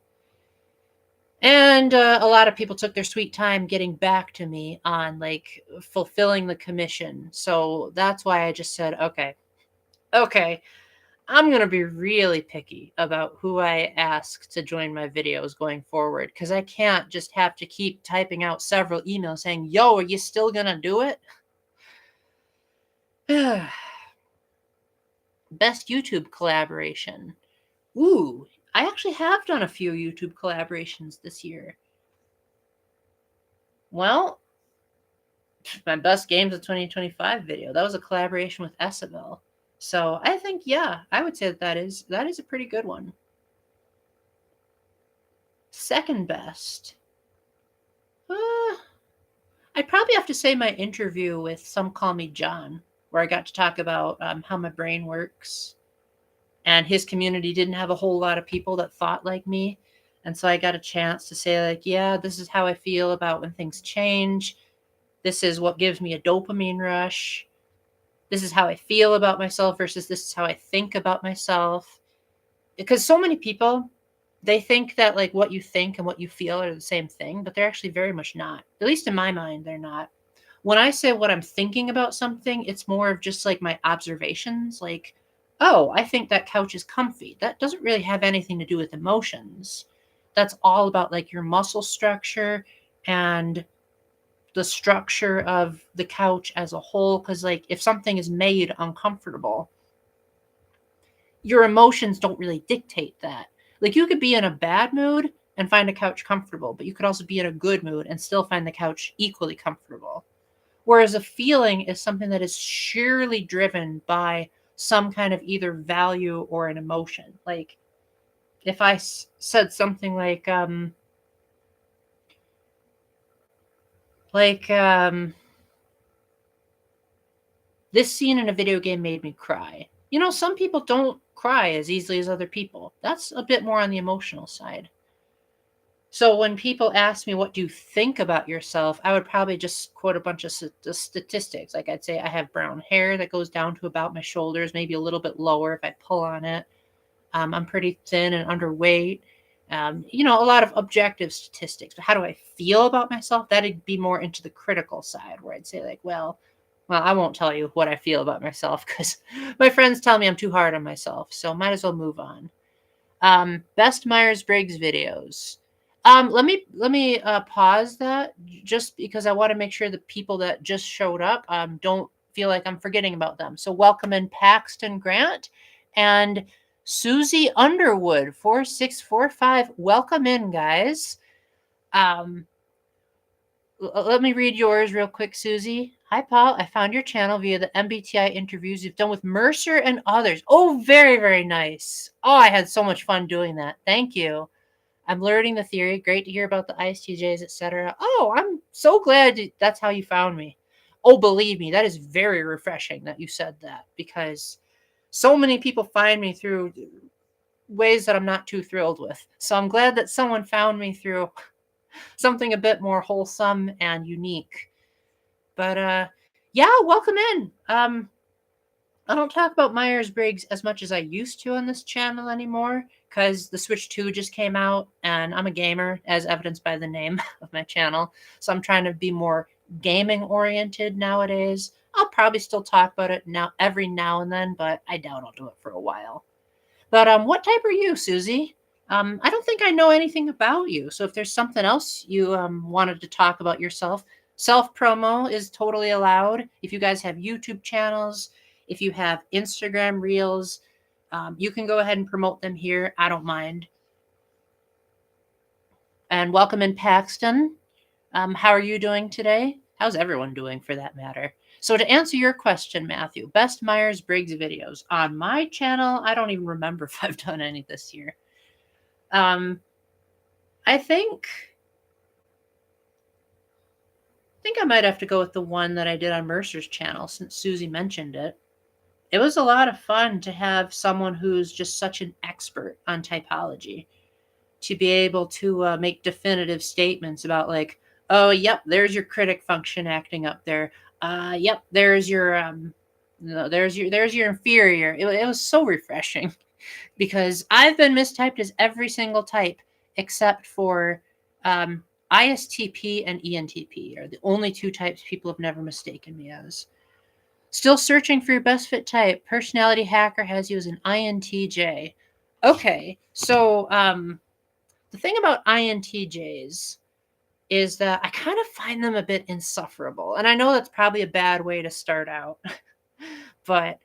a lot of people took their sweet time getting back to me on, like, fulfilling the commission. So that's why I just said, okay, I'm going to be really picky about who I ask to join my videos going forward, because I can't just have to keep typing out several emails saying, yo, are you still going to do it? Best YouTube collaboration. Ooh, I actually have done a few YouTube collaborations this year. Well, my best games of 2025 video, that was a collaboration with Esabel. So I think, yeah, I would say that is a pretty good one. Second best. I'd probably have to say my interview with Some Call Me John, where I got to talk about how my brain works. And his community didn't have a whole lot of people that thought like me. And so I got a chance to say, like, yeah, this is how I feel about when things change. This is what gives me a dopamine rush. This is how I feel about myself versus this is how I think about myself. Because so many people, they think that like what you think and what you feel are the same thing, but they're actually very much not. At least in my mind, they're not. When I say what I'm thinking about something, it's more of just like my observations. Like, oh, I think that couch is comfy. That doesn't really have anything to do with emotions. That's all about like your muscle structure and the structure of the couch as a whole. Because, like, if something is made uncomfortable, your emotions don't really dictate that. Like, you could be in a bad mood and find a couch comfortable, but you could also be in a good mood and still find the couch equally comfortable. Whereas a feeling is something that is sheerly driven by some kind of either value or an emotion. Like, if I said something like, this scene in a video game made me cry. You know, some people don't cry as easily as other people. That's a bit more on the emotional side. So when people ask me, what do you think about yourself? I would probably just quote a bunch of statistics. Like, I'd say I have brown hair that goes down to about my shoulders, maybe a little bit lower if I pull on it. I'm pretty thin and underweight. You know, a lot of objective statistics. But how do I feel about myself? That'd be more into the critical side, where I'd say, like, well, I won't tell you what I feel about myself because my friends tell me I'm too hard on myself. So might as well move on. Best Myers-Briggs videos. Let me pause that just because I want to make sure the people that just showed up don't feel like I'm forgetting about them. So welcome in Paxton Grant and Susie Underwood 4645. Welcome in, guys. Um, Let me read yours real quick, Susie. Hi, Paul. I found your channel via the MBTI interviews you've done with Mercer and others. Oh, very, very nice. Oh, I had so much fun doing that. Thank you. I'm learning the theory. Great to hear about the ISTJs, etc. Oh, I'm so glad that's how you found me. Oh, believe me, that is very refreshing that you said that, because so many people find me through ways that I'm not too thrilled with. So I'm glad that someone found me through something a bit more wholesome and unique. But yeah, welcome in. I don't talk about Myers-Briggs as much as I used to on this channel anymore because the Switch 2 just came out and I'm a gamer, as evidenced by the name of my channel. So I'm trying to be more gaming oriented nowadays. I'll probably still talk about it now every now and then, but I doubt I'll do it for a while. But what type are you, Susie? I don't think I know anything about you. So if there's something else you wanted to talk about yourself, self promo is totally allowed. If you guys have YouTube channels, if you have Instagram reels, you can go ahead and promote them here. I don't mind. And welcome in, Paxton. How are you doing today? How's everyone doing, for that matter? So to answer your question, Matthew, best Myers-Briggs videos on my channel, I don't even remember if I've done any this year. I think I might have to go with the one that I did on Mercer's channel since Susie mentioned it. It was a lot of fun to have someone who's just such an expert on typology to be able to make definitive statements about, like, oh, yep, there's your critic function acting up there. Yep, there's your there's your inferior. It was so refreshing because I've been mistyped as every single type except for ISTP and ENTP are the only two types people have never mistaken me as. Still searching for your best fit type. Personality hacker has you as an INTJ. Okay, so the thing about INTJs is that I kind of find them a bit insufferable. And I know that's probably a bad way to start out, but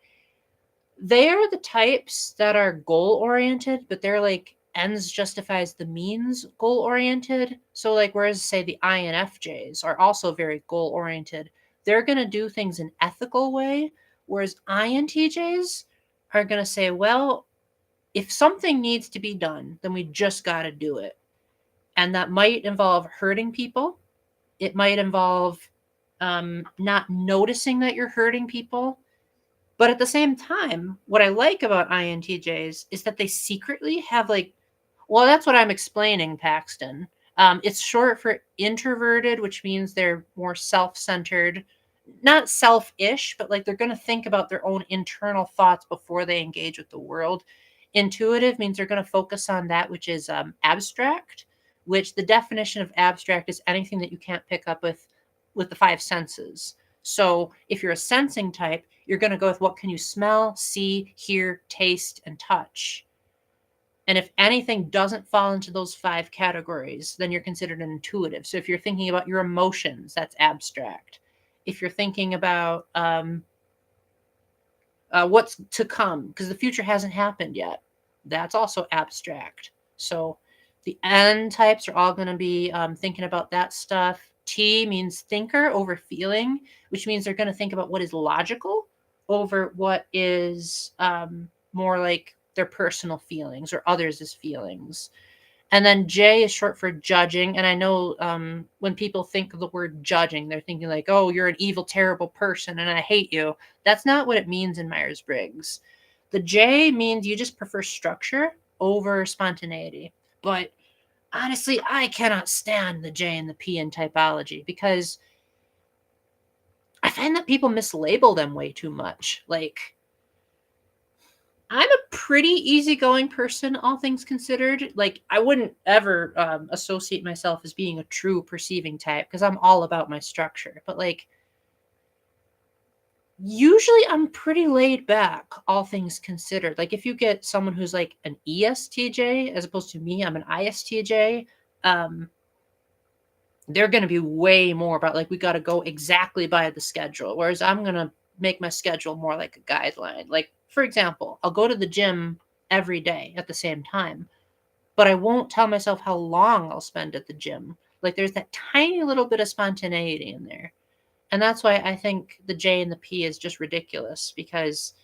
they are the types that are goal oriented, but they're like ends justifies the means goal oriented. So like whereas say the INFJs are also very goal oriented, they're going to do things in ethical way, whereas INTJs are going to say, well, if something needs to be done, then we just got to do it. And that might involve hurting people. It might involve not noticing that you're hurting people. But at the same time, what I like about INTJs is that they secretly have like, well, that's what I'm explaining, Paxton. It's short for introverted, which means they're more self centered, not selfish, but like they're going to think about their own internal thoughts before they engage with the world. Intuitive means they're going to focus on that which is abstract, which the definition of abstract is anything that you can't pick up with the five senses. So if you're a sensing type, you're going to go with what can you smell, see, hear, taste, and touch. And if anything doesn't fall into those five categories, then you're considered an intuitive. So if you're thinking about your emotions, that's abstract. If you're thinking about what's to come, because the future hasn't happened yet, that's also abstract. So the N types are all going to be thinking about that stuff. T means thinker over feeling, which means they're going to think about what is logical over what is more like their personal feelings or others' feelings. And then J is short for judging. And I know when people think of the word judging, they're thinking like, oh, you're an evil, terrible person and I hate you. That's not what it means in Myers-Briggs. The J means you just prefer structure over spontaneity. But honestly, I cannot stand the J and the P in typology because I find that people mislabel them way too much. Like, I'm a pretty easygoing person, all things considered. Like, I wouldn't ever associate myself as being a true perceiving type because I'm all about my structure. But, like, usually I'm pretty laid back, all things considered. Like, if you get someone who's like an ESTJ as opposed to me, I'm an ISTJ, they're going to be way more about, like, we got to go exactly by the schedule. Whereas I'm going to make my schedule more like a guideline. Like, for example, I'll go to the gym every day at the same time, but I won't tell myself how long I'll spend at the gym. Like there's that tiny little bit of spontaneity in there. And that's why I think the J and the P is just ridiculous because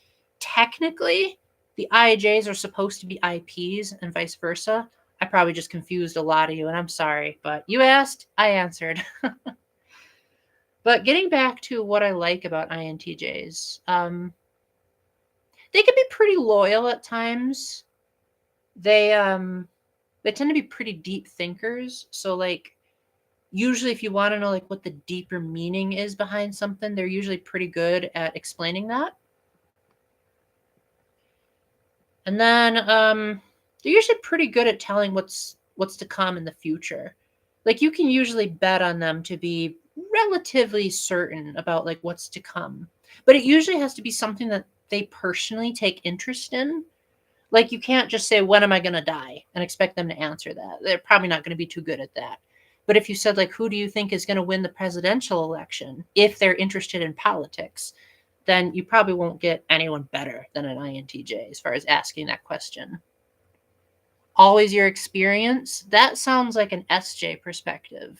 technically the IJs are supposed to be IPs and vice versa. I probably just confused a lot of you and I'm sorry, but you asked, I answered. But getting back to what I like about INTJs, they can be pretty loyal at times. They tend to be pretty deep thinkers. So like usually if you want to know like what the deeper meaning is behind something, they're usually pretty good at explaining that. And then they're usually pretty good at telling what's to come in the future. Like you can usually bet on them to be relatively certain about like what's to come. But it usually has to be something that they personally take interest in. Like you can't just say, when am I going to die? And expect them to answer that. They're probably not going to be too good at that. But if you said, like, who do you think is going to win the presidential election if they're interested in politics, then you probably won't get anyone better than an INTJ as far as asking that question. Always your experience. That sounds like an SJ perspective.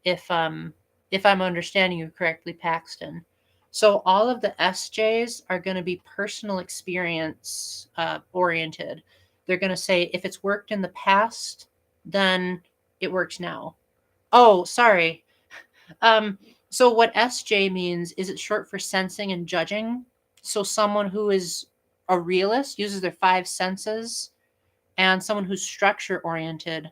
If I'm understanding you correctly, Paxton. So all of the SJs are going to be personal experience oriented. They're going to say if it's worked in the past, then it works now. Oh, sorry. So what SJ means is it's short for sensing and judging. So someone who is a realist uses their five senses, and someone who's structure oriented,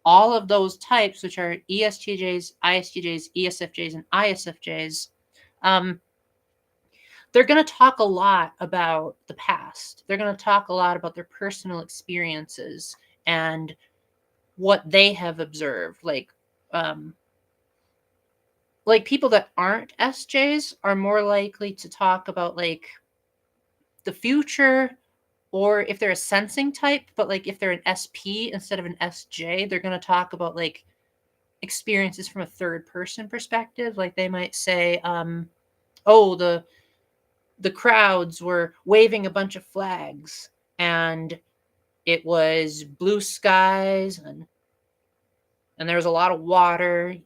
all of those types, which are ESTJs, ISTJs, ESFJs, and ISFJs, they're going to talk a lot about the past. They're going to talk a lot about their personal experiences and what they have observed. Like like people that aren't SJs are more likely to talk about like the future, or if they're a sensing type, but like if they're an SP instead of an SJ, they're going to talk about like experiences from a third person perspective. Like they might say, oh, the crowds were waving a bunch of flags and it was blue skies and there was a lot of water.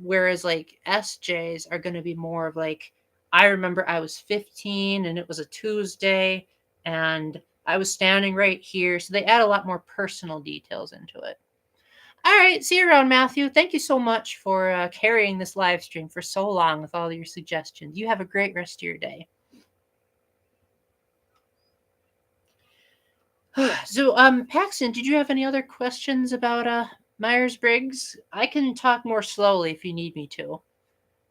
Whereas like SJs are going to be more of like, I remember I was 15 and it was a Tuesday and I was standing right here. So they add a lot more personal details into it. All right, see you around, Matthew. Thank you so much for carrying this live stream for so long with all your suggestions. You have a great rest of your day. So, Paxton, did you have any other questions about Myers-Briggs? I can talk more slowly if you need me to.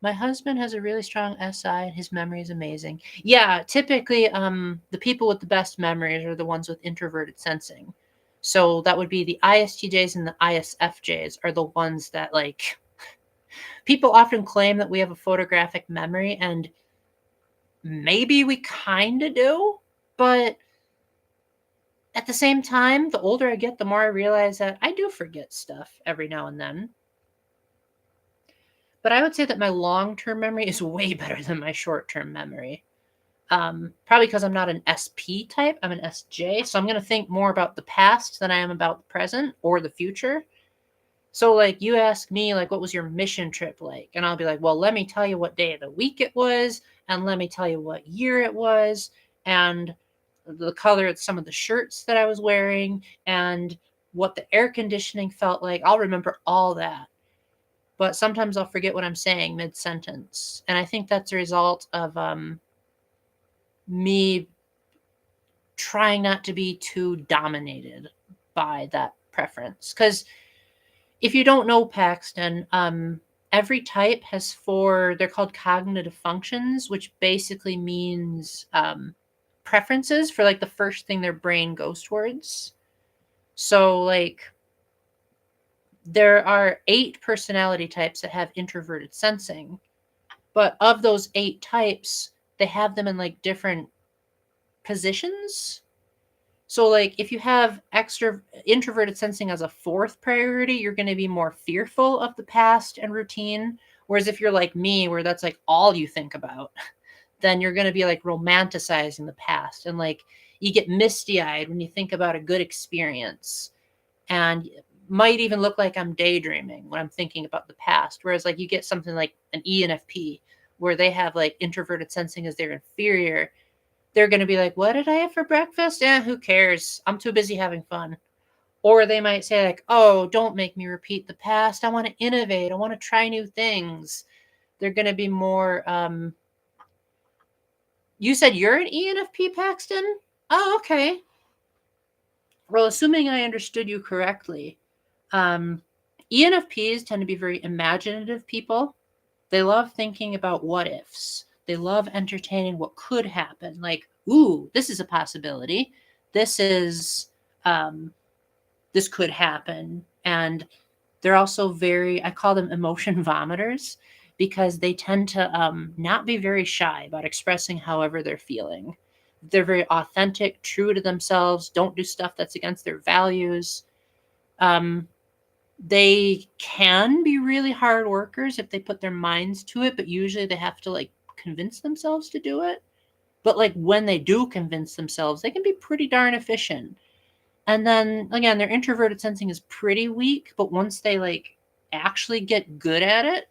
My husband has a really strong SI and his memory is amazing. Yeah, typically, the people with the best memories are the ones with introverted sensing. So that would be the ISTJs and the ISFJs are the ones that like people often claim that we have a photographic memory, and maybe we kind of do, but at the same time, the older I get, the more I realize that I do forget stuff every now and then. But I would say that my long-term memory is way better than my short-term memory. Probably because I'm not an SP type, I'm an SJ. So I'm going to think more about the past than I am about the present or the future. So like you ask me like what was your mission trip like? And I'll be like, well, let me tell you what day of the week it was, and let me tell you what year it was, and the color of some of the shirts that I was wearing, and what the air conditioning felt like. I'll remember all that. But sometimes I'll forget what I'm saying mid-sentence. And I think that's a result of me trying not to be too dominated by that preference. Because if you don't know Paxton, every type has four, they're called cognitive functions, which basically means preferences for like the first thing their brain goes towards. So like there are 8 personality types that have introverted sensing, but of those 8 types, they have them in like different positions. So like if you have extra introverted sensing as a 4th priority, you're going to be more fearful of the past and routine. Whereas if you're like me, where that's like all you think about, then you're going to be like romanticizing the past. And like you get misty eyed when you think about a good experience. And might even look like I'm daydreaming when I'm thinking about the past. Whereas like you get something like an ENFP where they have like introverted sensing as their inferior. They're going to be like, what did I have for breakfast? Who cares? I'm too busy having fun. Or they might say like, oh, don't make me repeat the past. I want to innovate. I want to try new things. They're going to be more, you said you're an ENFP, Paxton? Oh, okay. Well, assuming I understood you correctly, ENFPs tend to be very imaginative people. They love thinking about what ifs. They love entertaining what could happen. Like, ooh, this is a possibility. This is, this could happen. And they're also very, I call them emotion vomiters because they tend to not be very shy about expressing however they're feeling. They're very authentic, true to themselves, don't do stuff that's against their values. They can be really hard workers if they put their minds to it, but usually they have to like convince themselves to do it. But like when they do convince themselves, they can be pretty darn efficient. And then again, their introverted sensing is pretty weak, but once they like actually get good at it,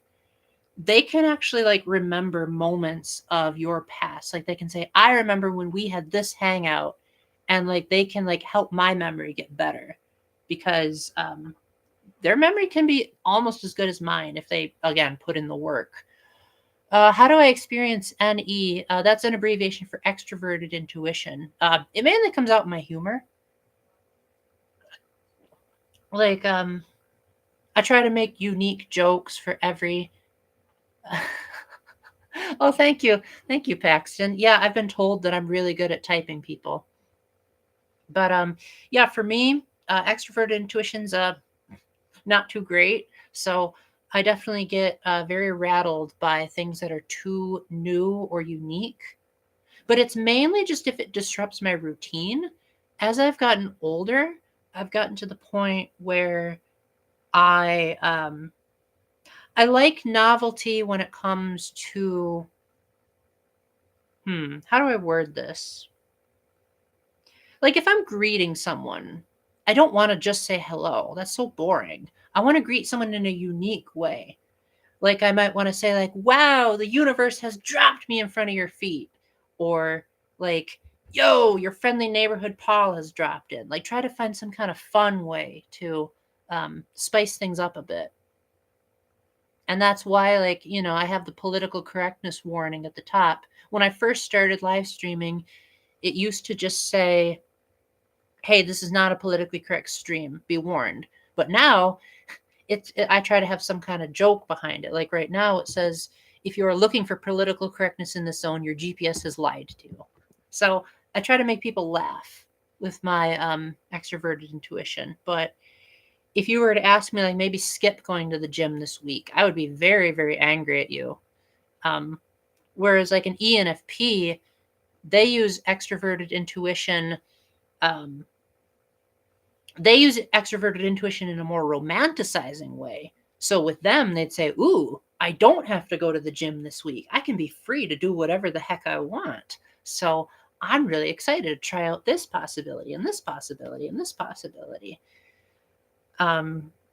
they can actually like remember moments of your past. Like they can say, I remember when we had this hangout, and like they can like help my memory get better because their memory can be almost as good as mine if they again put in the work. How do I experience NE? That's an abbreviation for extroverted intuition. It mainly comes out in my humor. Like I try to make unique jokes for every Oh, thank you. Thank you, Paxton. Yeah, I've been told that I'm really good at typing people. But yeah, for me, extroverted intuition's not too great. So I definitely get very rattled by things that are too new or unique. But it's mainly just if it disrupts my routine. As I've gotten older, I've gotten to the point where I I like novelty when it comes to how do I word this? Like if I'm greeting someone, I don't want to just say hello. That's so boring. I want to greet someone in a unique way. Like I might want to say like, "Wow, the universe has dropped me in front of your feet." Or like, "Yo, your friendly neighborhood Paul has dropped in." Like try to find some kind of fun way to spice things up a bit. And that's why, like, I have the political correctness warning at the top. When I first started live streaming, it used to just say, "Hey, this is not a politically correct stream. Be warned." But now I try to have some kind of joke behind it. Like right now, it says, "If you are looking for political correctness in this zone, your GPS has lied to you." So I try to make people laugh with my extroverted intuition. But if you were to ask me, like maybe skip going to the gym this week, I would be very, very angry at you. Um, Whereas like an ENFP, they use extroverted intuition. Um, they use extroverted intuition in a more romanticizing way. So with them, they'd say, "Ooh, I don't have to go to the gym this week. I can be free to do whatever the heck I want. So I'm really excited to try out this possibility and this possibility and this possibility."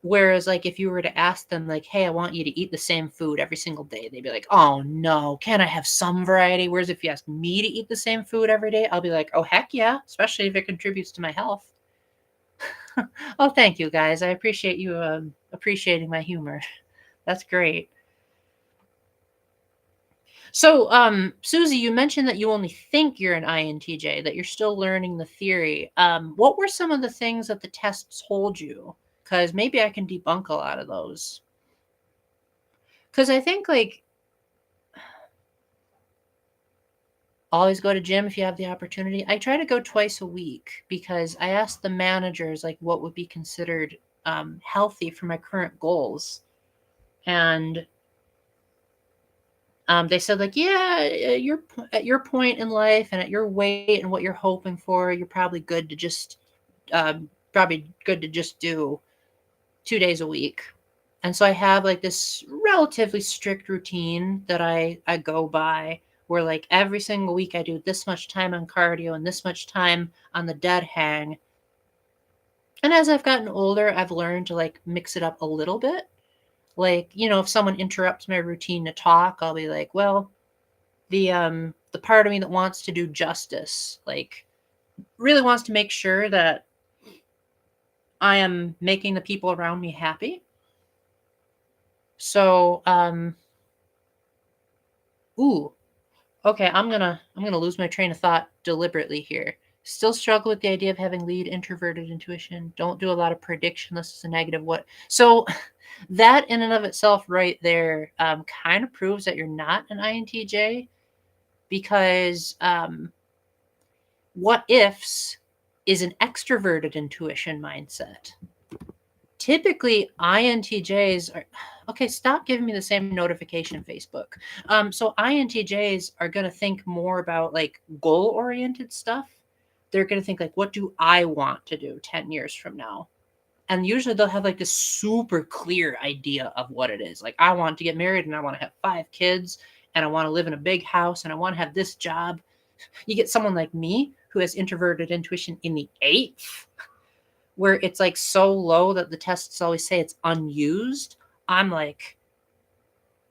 Whereas like if you were to ask them like, "Hey, I want you to eat the same food every single day," they'd be like, "Oh no, can't I have some variety?" Whereas if you ask me to eat the same food every day, I'll be like, "Oh heck yeah," especially if it contributes to my health. Oh, thank you guys. I appreciate you appreciating my humor. That's great. So, Susie, you mentioned that you only think you're an INTJ, that you're still learning the theory. What were some of the things that the tests told you? Because maybe I can debunk a lot of those. Because I think like always go to gym if you have the opportunity. I try to go twice a week because I asked the managers like what would be considered healthy for my current goals, and they said like, yeah, at your point in life and at your weight and what you're hoping for, you're probably good to just do 2 days a week. And so I have like this relatively strict routine that I go by, where like every single week I do this much time on cardio and this much time on the dead hang. And as I've gotten older, I've learned to like mix it up a little bit. Like, if someone interrupts my routine to talk, I'll be like, well, the part of me that wants to do justice, like really wants to make sure that I am making the people around me happy. So, ooh, okay, I'm gonna lose my train of thought deliberately here. Still struggle with the idea of having lead introverted intuition. Don't do a lot of prediction. This is a negative what. So that in and of itself right there kind of proves that you're not an INTJ because what ifs is an extroverted intuition mindset. Typically, INTJs are okay. Stop giving me the same notification, Facebook. So INTJs are going to think more about like goal oriented stuff. They're going to think like, what do I want to do 10 years from now? And usually they'll have like this super clear idea of what it is. Like, I want to get married and I want to have 5 kids and I want to live in a big house and I want to have this job. You get someone like me who has introverted intuition in the eighth, where it's like so low that the tests always say it's unused. I'm like,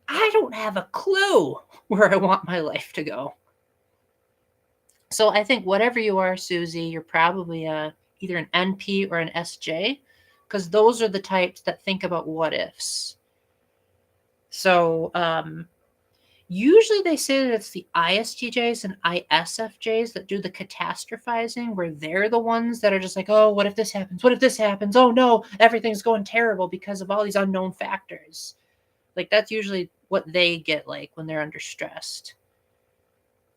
I don't have a clue where I want my life to go. So I think whatever you are, Susie, you're probably either an NP or an SJ, because those are the types that think about what ifs. So usually they say that it's the ISTJs and ISFJs that do the catastrophizing, where they're the ones that are just like, oh, what if this happens? What if this happens? Oh no, everything's going terrible because of all these unknown factors. Like that's usually what they get like when they're under stressed.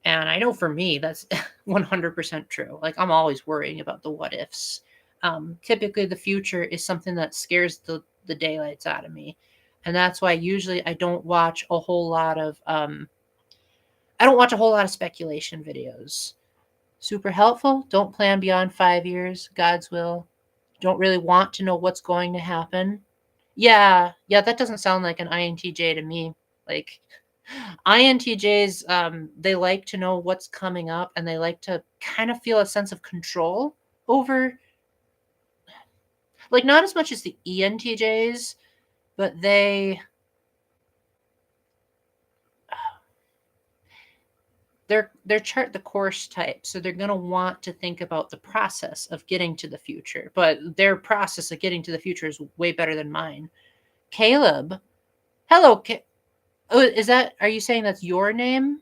And I know for me, that's 100% true. Like I'm always worrying about the what ifs. Typically, the future is something that scares the daylights out of me. And that's why usually I don't watch a whole lot of I don't watch a whole lot of speculation videos. Super helpful. Don't plan beyond 5 years. God's will. Don't really want to know what's going to happen. Yeah, yeah, that doesn't sound like an INTJ to me. Like INTJs, they like to know what's coming up and they like to kind of feel a sense of control over, like, not as much as the ENTJs, but they're chart the course type, so they're going to want to think about the process of getting to the future, but their process of getting to the future is way better than mine. Caleb, hello. Oh, are you saying that's your name?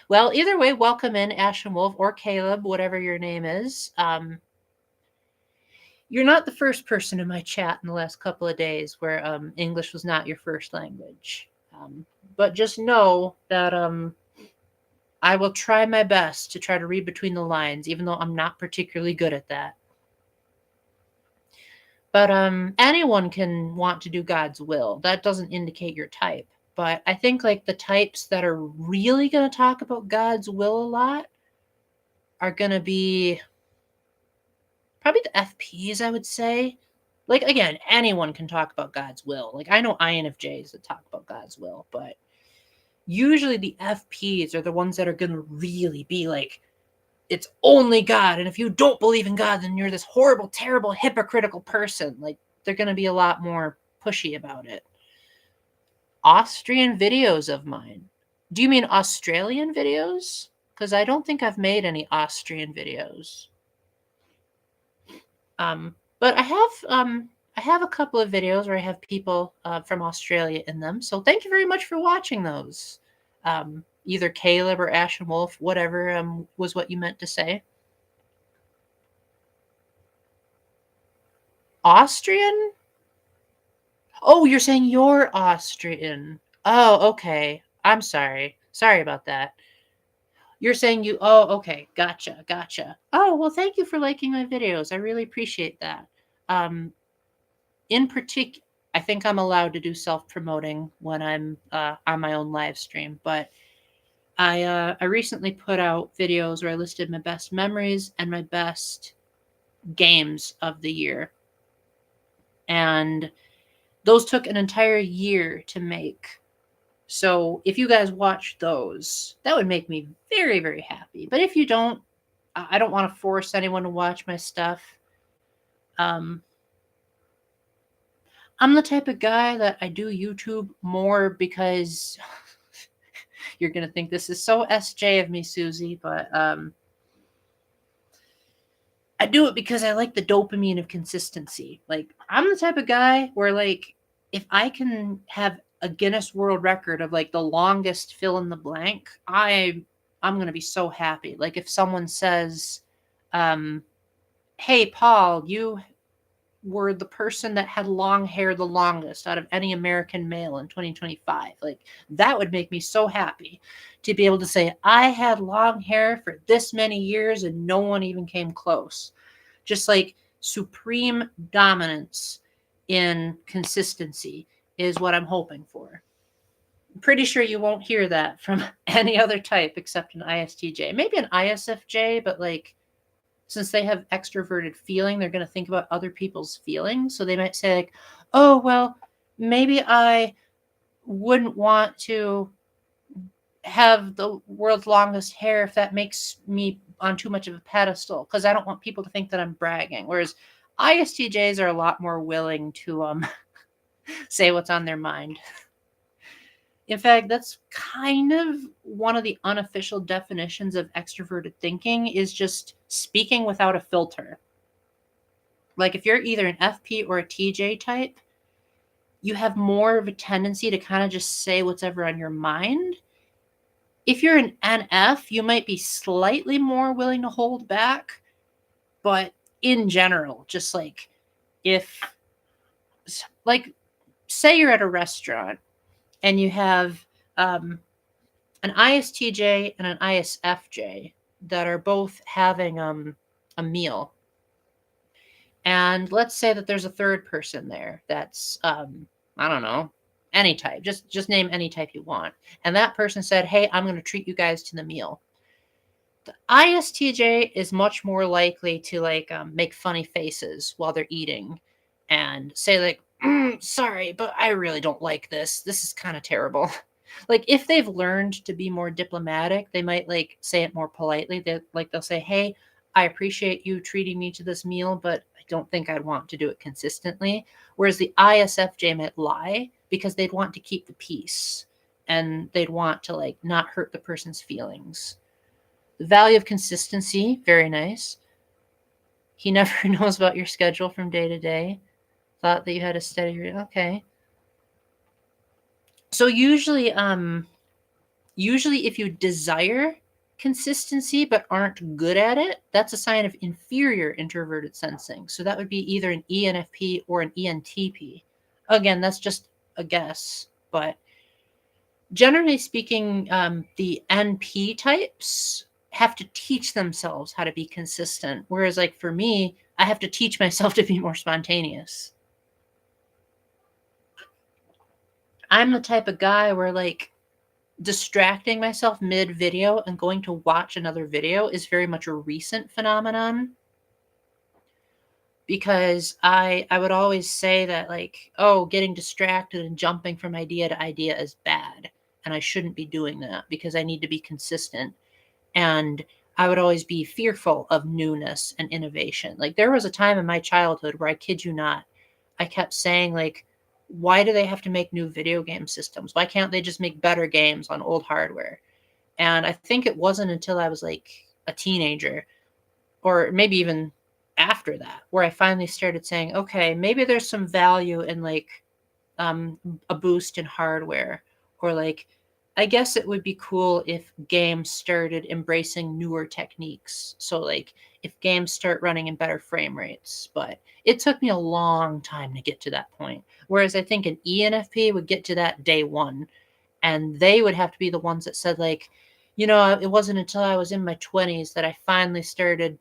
Well, either way, welcome in, Ashen Wolf or Caleb, whatever your name is. You're not the first person in my chat in the last couple of days where English was not your first language. But just know that I will try my best to try to read between the lines, even though I'm not particularly good at that. But anyone can want to do God's will. That doesn't indicate your type. But I think like the types that are really going to talk about God's will a lot are going to be probably the FPs, I would say. Like, again, anyone can talk about God's will. Like, I know INFJs that talk about God's will, but usually the FPs are the ones that are going to really be like, it's only God. And if you don't believe in God, then you're this horrible, terrible, hypocritical person. Like, they're going to be a lot more pushy about it. Austrian videos of mine. Do you mean Australian videos? Because I don't think I've made any Austrian videos. But I have a couple of videos where I have people from Australia in them. So thank you very much for watching those. Either Caleb or Ashen Wolf, whatever was what you meant to say. Austrian? Oh, you're saying you're Austrian. Oh, okay. I'm sorry. Sorry about that. You're saying you, oh, okay. Gotcha. Oh, well, thank you for liking my videos. I really appreciate that. In particular, I think I'm allowed to do self-promoting when I'm on my own live stream, but I recently put out videos where I listed my best memories and my best games of the year. And those took an entire year to make. So if you guys watch those, that would make me very, very happy. But if you don't, I don't want to force anyone to watch my stuff. I'm the type of guy that I do YouTube more because you're going to think this is so SJ of me, Susie, but I do it because I like the dopamine of consistency. Like, I'm the type of guy where, like, if I can have a Guinness World Record of like the longest fill in the blank, I'm going to be so happy. Like, if someone says, hey, Paul, you were the person that had long hair the longest out of any American male in 2025. Like, that would make me so happy to be able to say, I had long hair for this many years and no one even came close. Just like supreme dominance in consistency is what I'm hoping for. I'm pretty sure you won't hear that from any other type except an ISTJ. Maybe an ISFJ, but like, since they have extroverted feeling, they're going to think about other people's feelings. So they might say, like, oh, well, maybe I wouldn't want to have the world's longest hair if that makes me on too much of a pedestal, because I don't want people to think that I'm bragging. Whereas ISTJs are a lot more willing to say what's on their mind. In fact, that's kind of one of the unofficial definitions of extroverted thinking, is just speaking without a filter. Like, if you're either an FP or a TJ type, you have more of a tendency to kind of just say what's ever on your mind. If you're an NF, you might be slightly more willing to hold back. But in general, just like, if, like, say you're at a restaurant and you have an ISTJ and an ISFJ that are both having a meal. And let's say that there's a third person there that's I don't know, any type. Just name any type you want. And that person said, "Hey, I'm going to treat you guys to the meal." The ISTJ is much more likely to like make funny faces while they're eating and say like, "Sorry, but I really don't like this. This is kind of terrible." Like if they've learned to be more diplomatic, they might like say it more politely. They'll say, "Hey, I appreciate you treating me to this meal, but I don't think I'd want to do it consistently." Whereas the ISFJ might lie because they'd want to keep the peace and they'd want to like not hurt the person's feelings. The value of consistency, very nice. He never knows about your schedule from day to day. Thought that you had a steady okay. So usually if you desire consistency but aren't good at it, that's a sign of inferior introverted sensing. So that would be either an ENFP or an ENTP. Again, that's just a guess, but generally speaking, the NP types have to teach themselves how to be consistent. Whereas, like for me, I have to teach myself to be more spontaneous. I'm the type of guy where, like, distracting myself mid video and going to watch another video is very much a recent phenomenon. Because I would always say that, like, oh, getting distracted and jumping from idea to idea is bad. And I shouldn't be doing that because I need to be consistent. And I would always be fearful of newness and innovation. Like there was a time in my childhood where I kid you not, I kept saying like, why do they have to make new video game systems? Why can't they just make better games on old hardware? And I think it wasn't until I was like a teenager or maybe even after that where I finally started saying, okay, maybe there's some value in like a boost in hardware, or like I guess it would be cool if games started embracing newer techniques. So like if games start running in better frame rates, but it took me a long time to get to that point. Whereas I think an ENFP would get to that day one, and they would have to be the ones that said like, it wasn't until I was in my 20s that I finally started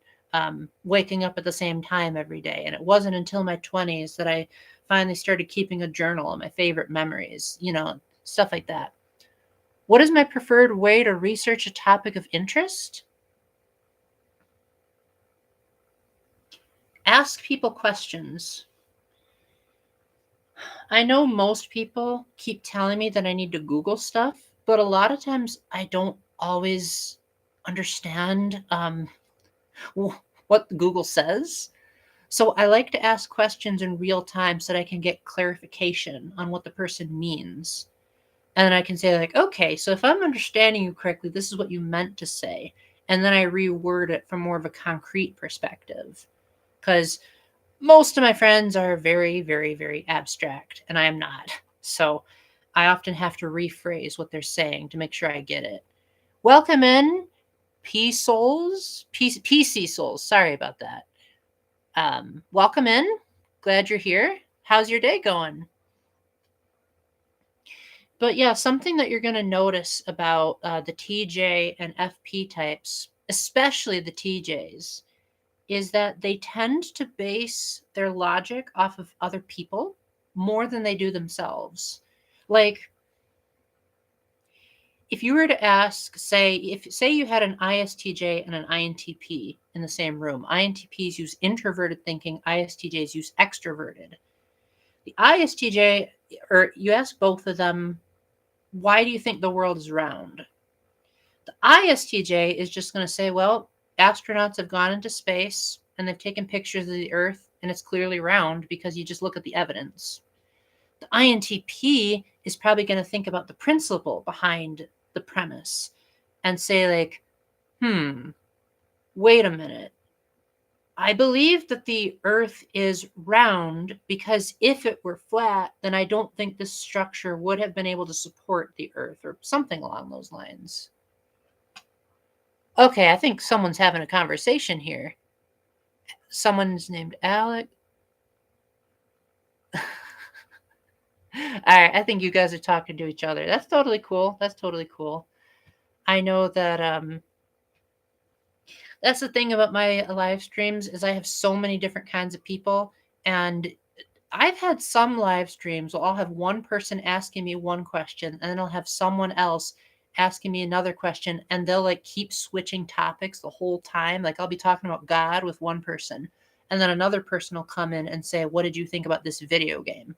waking up at the same time every day, and it wasn't until my 20s that I finally started keeping a journal of my favorite memories, stuff like that. What is my preferred way to research a topic of interest? Ask people questions. I know most people keep telling me that I need to Google stuff, but a lot of times I don't always understand what Google says. So I like to ask questions in real time so that I can get clarification on what the person means. And then I can say like, okay, so if I'm understanding you correctly, this is what you meant to say. And then I reword it from more of a concrete perspective. Because most of my friends are very, very, very abstract, and I am not. So I often have to rephrase what they're saying to make sure I get it. Welcome in, PC Souls. Sorry about that. Welcome in. Glad you're here. How's your day going? But yeah, something that you're going to notice about the TJ and FP types, especially the TJs, is that they tend to base their logic off of other people more than they do themselves. Like, if you were to ask, say you had an ISTJ and an INTP in the same room, INTPs use introverted thinking, ISTJs use extroverted. The ISTJ, or you ask both of them, why do you think the world is round? The ISTJ is just going to say, well, astronauts have gone into space and they've taken pictures of the Earth and it's clearly round because you just look at the evidence. The INTP is probably going to think about the principle behind the premise and say like, wait a minute. I believe that the Earth is round because if it were flat, then I don't think this structure would have been able to support the Earth or something along those lines. Okay, I think someone's having a conversation here. Someone's named Alec. All right, I think you guys are talking to each other. That's totally cool. I know that that's the thing about my live streams is I have so many different kinds of people, and I've had some live streams where I'll have one person asking me one question, and then I'll have someone else asking me another question, and they'll like keep switching topics the whole time. Like I'll be talking about God with one person, and then another person will come in and say, "What did you think about this video game?"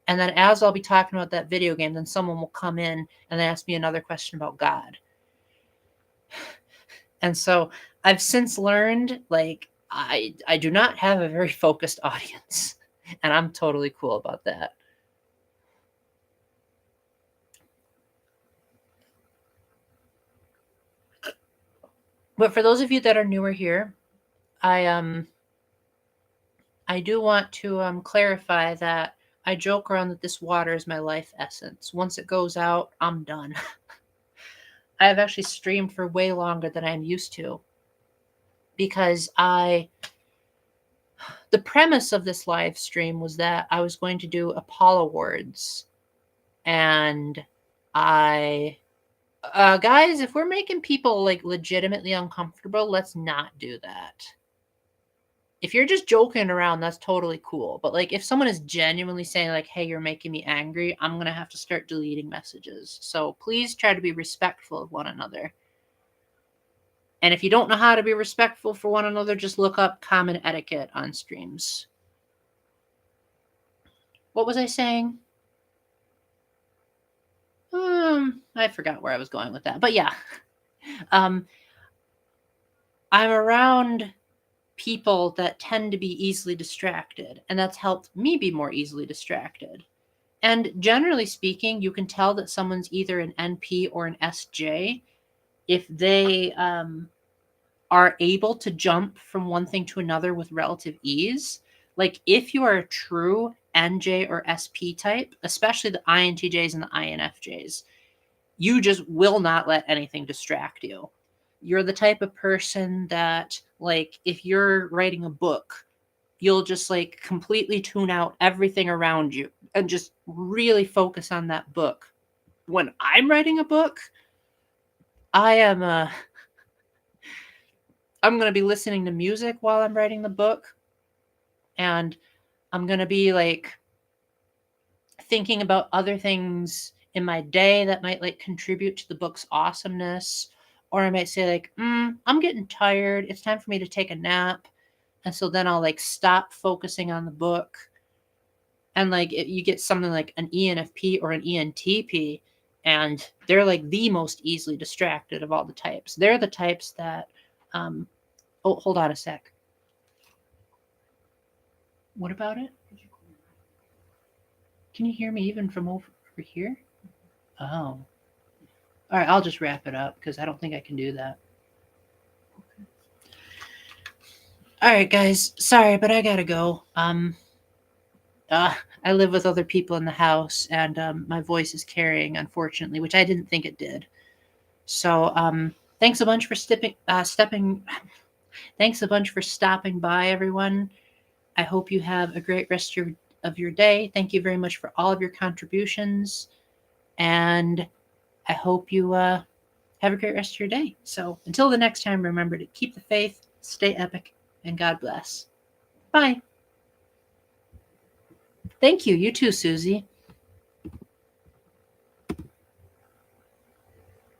And then as I'll be talking about that video game, then someone will come in and ask me another question about God. And so I've since learned, like, I do not have a very focused audience, and I'm totally cool about that. But for those of you that are newer here, I do want to clarify that I joke around that this water is my life essence. Once it goes out, I'm done. I have actually streamed for way longer than I'm used to because the premise of this live stream was that I was going to do a Paul Awards, and guys, if we're making people like legitimately uncomfortable, let's not do that. If you're just joking around, that's totally cool. But like if someone is genuinely saying like, "Hey, you're making me angry," I'm going to have to start deleting messages. So please try to be respectful of one another. And if you don't know how to be respectful for one another, just look up common etiquette on streams. What was I saying? I forgot where I was going with that. But yeah. I'm around people that tend to be easily distracted, and that's helped me be more easily distracted. And generally speaking, you can tell that someone's either an NP or an SJ if they are able to jump from one thing to another with relative ease. Like if you are a true NJ or SP type, especially the INTJs and the INFJs, you just will not let anything distract you. You're the type of person that, like, if you're writing a book, you'll just like completely tune out everything around you and just really focus on that book. When I'm writing a book, I'm going to be listening to music while I'm writing the book, and I'm going to be like thinking about other things in my day that might like contribute to the book's awesomeness. Or I might say like, I'm getting tired. It's time for me to take a nap. And so then I'll like stop focusing on the book. And like you get something like an ENFP or an ENTP, and they're like the most easily distracted of all the types. They're the types that, oh, hold on a sec. What about it? Can you hear me even from over here? Oh. All right, I'll just wrap it up because I don't think I can do that. All right, guys. Sorry, but I gotta go. I live with other people in the house, and my voice is carrying, unfortunately, which I didn't think it did. So, thanks a bunch for Thanks a bunch for stopping by, everyone. I hope you have a great rest of your day. Thank you very much for all of your contributions, and I hope you have a great rest of your day. So, until the next time, remember to keep the faith, stay epic, and God bless. Bye. Thank you. You too, Susie.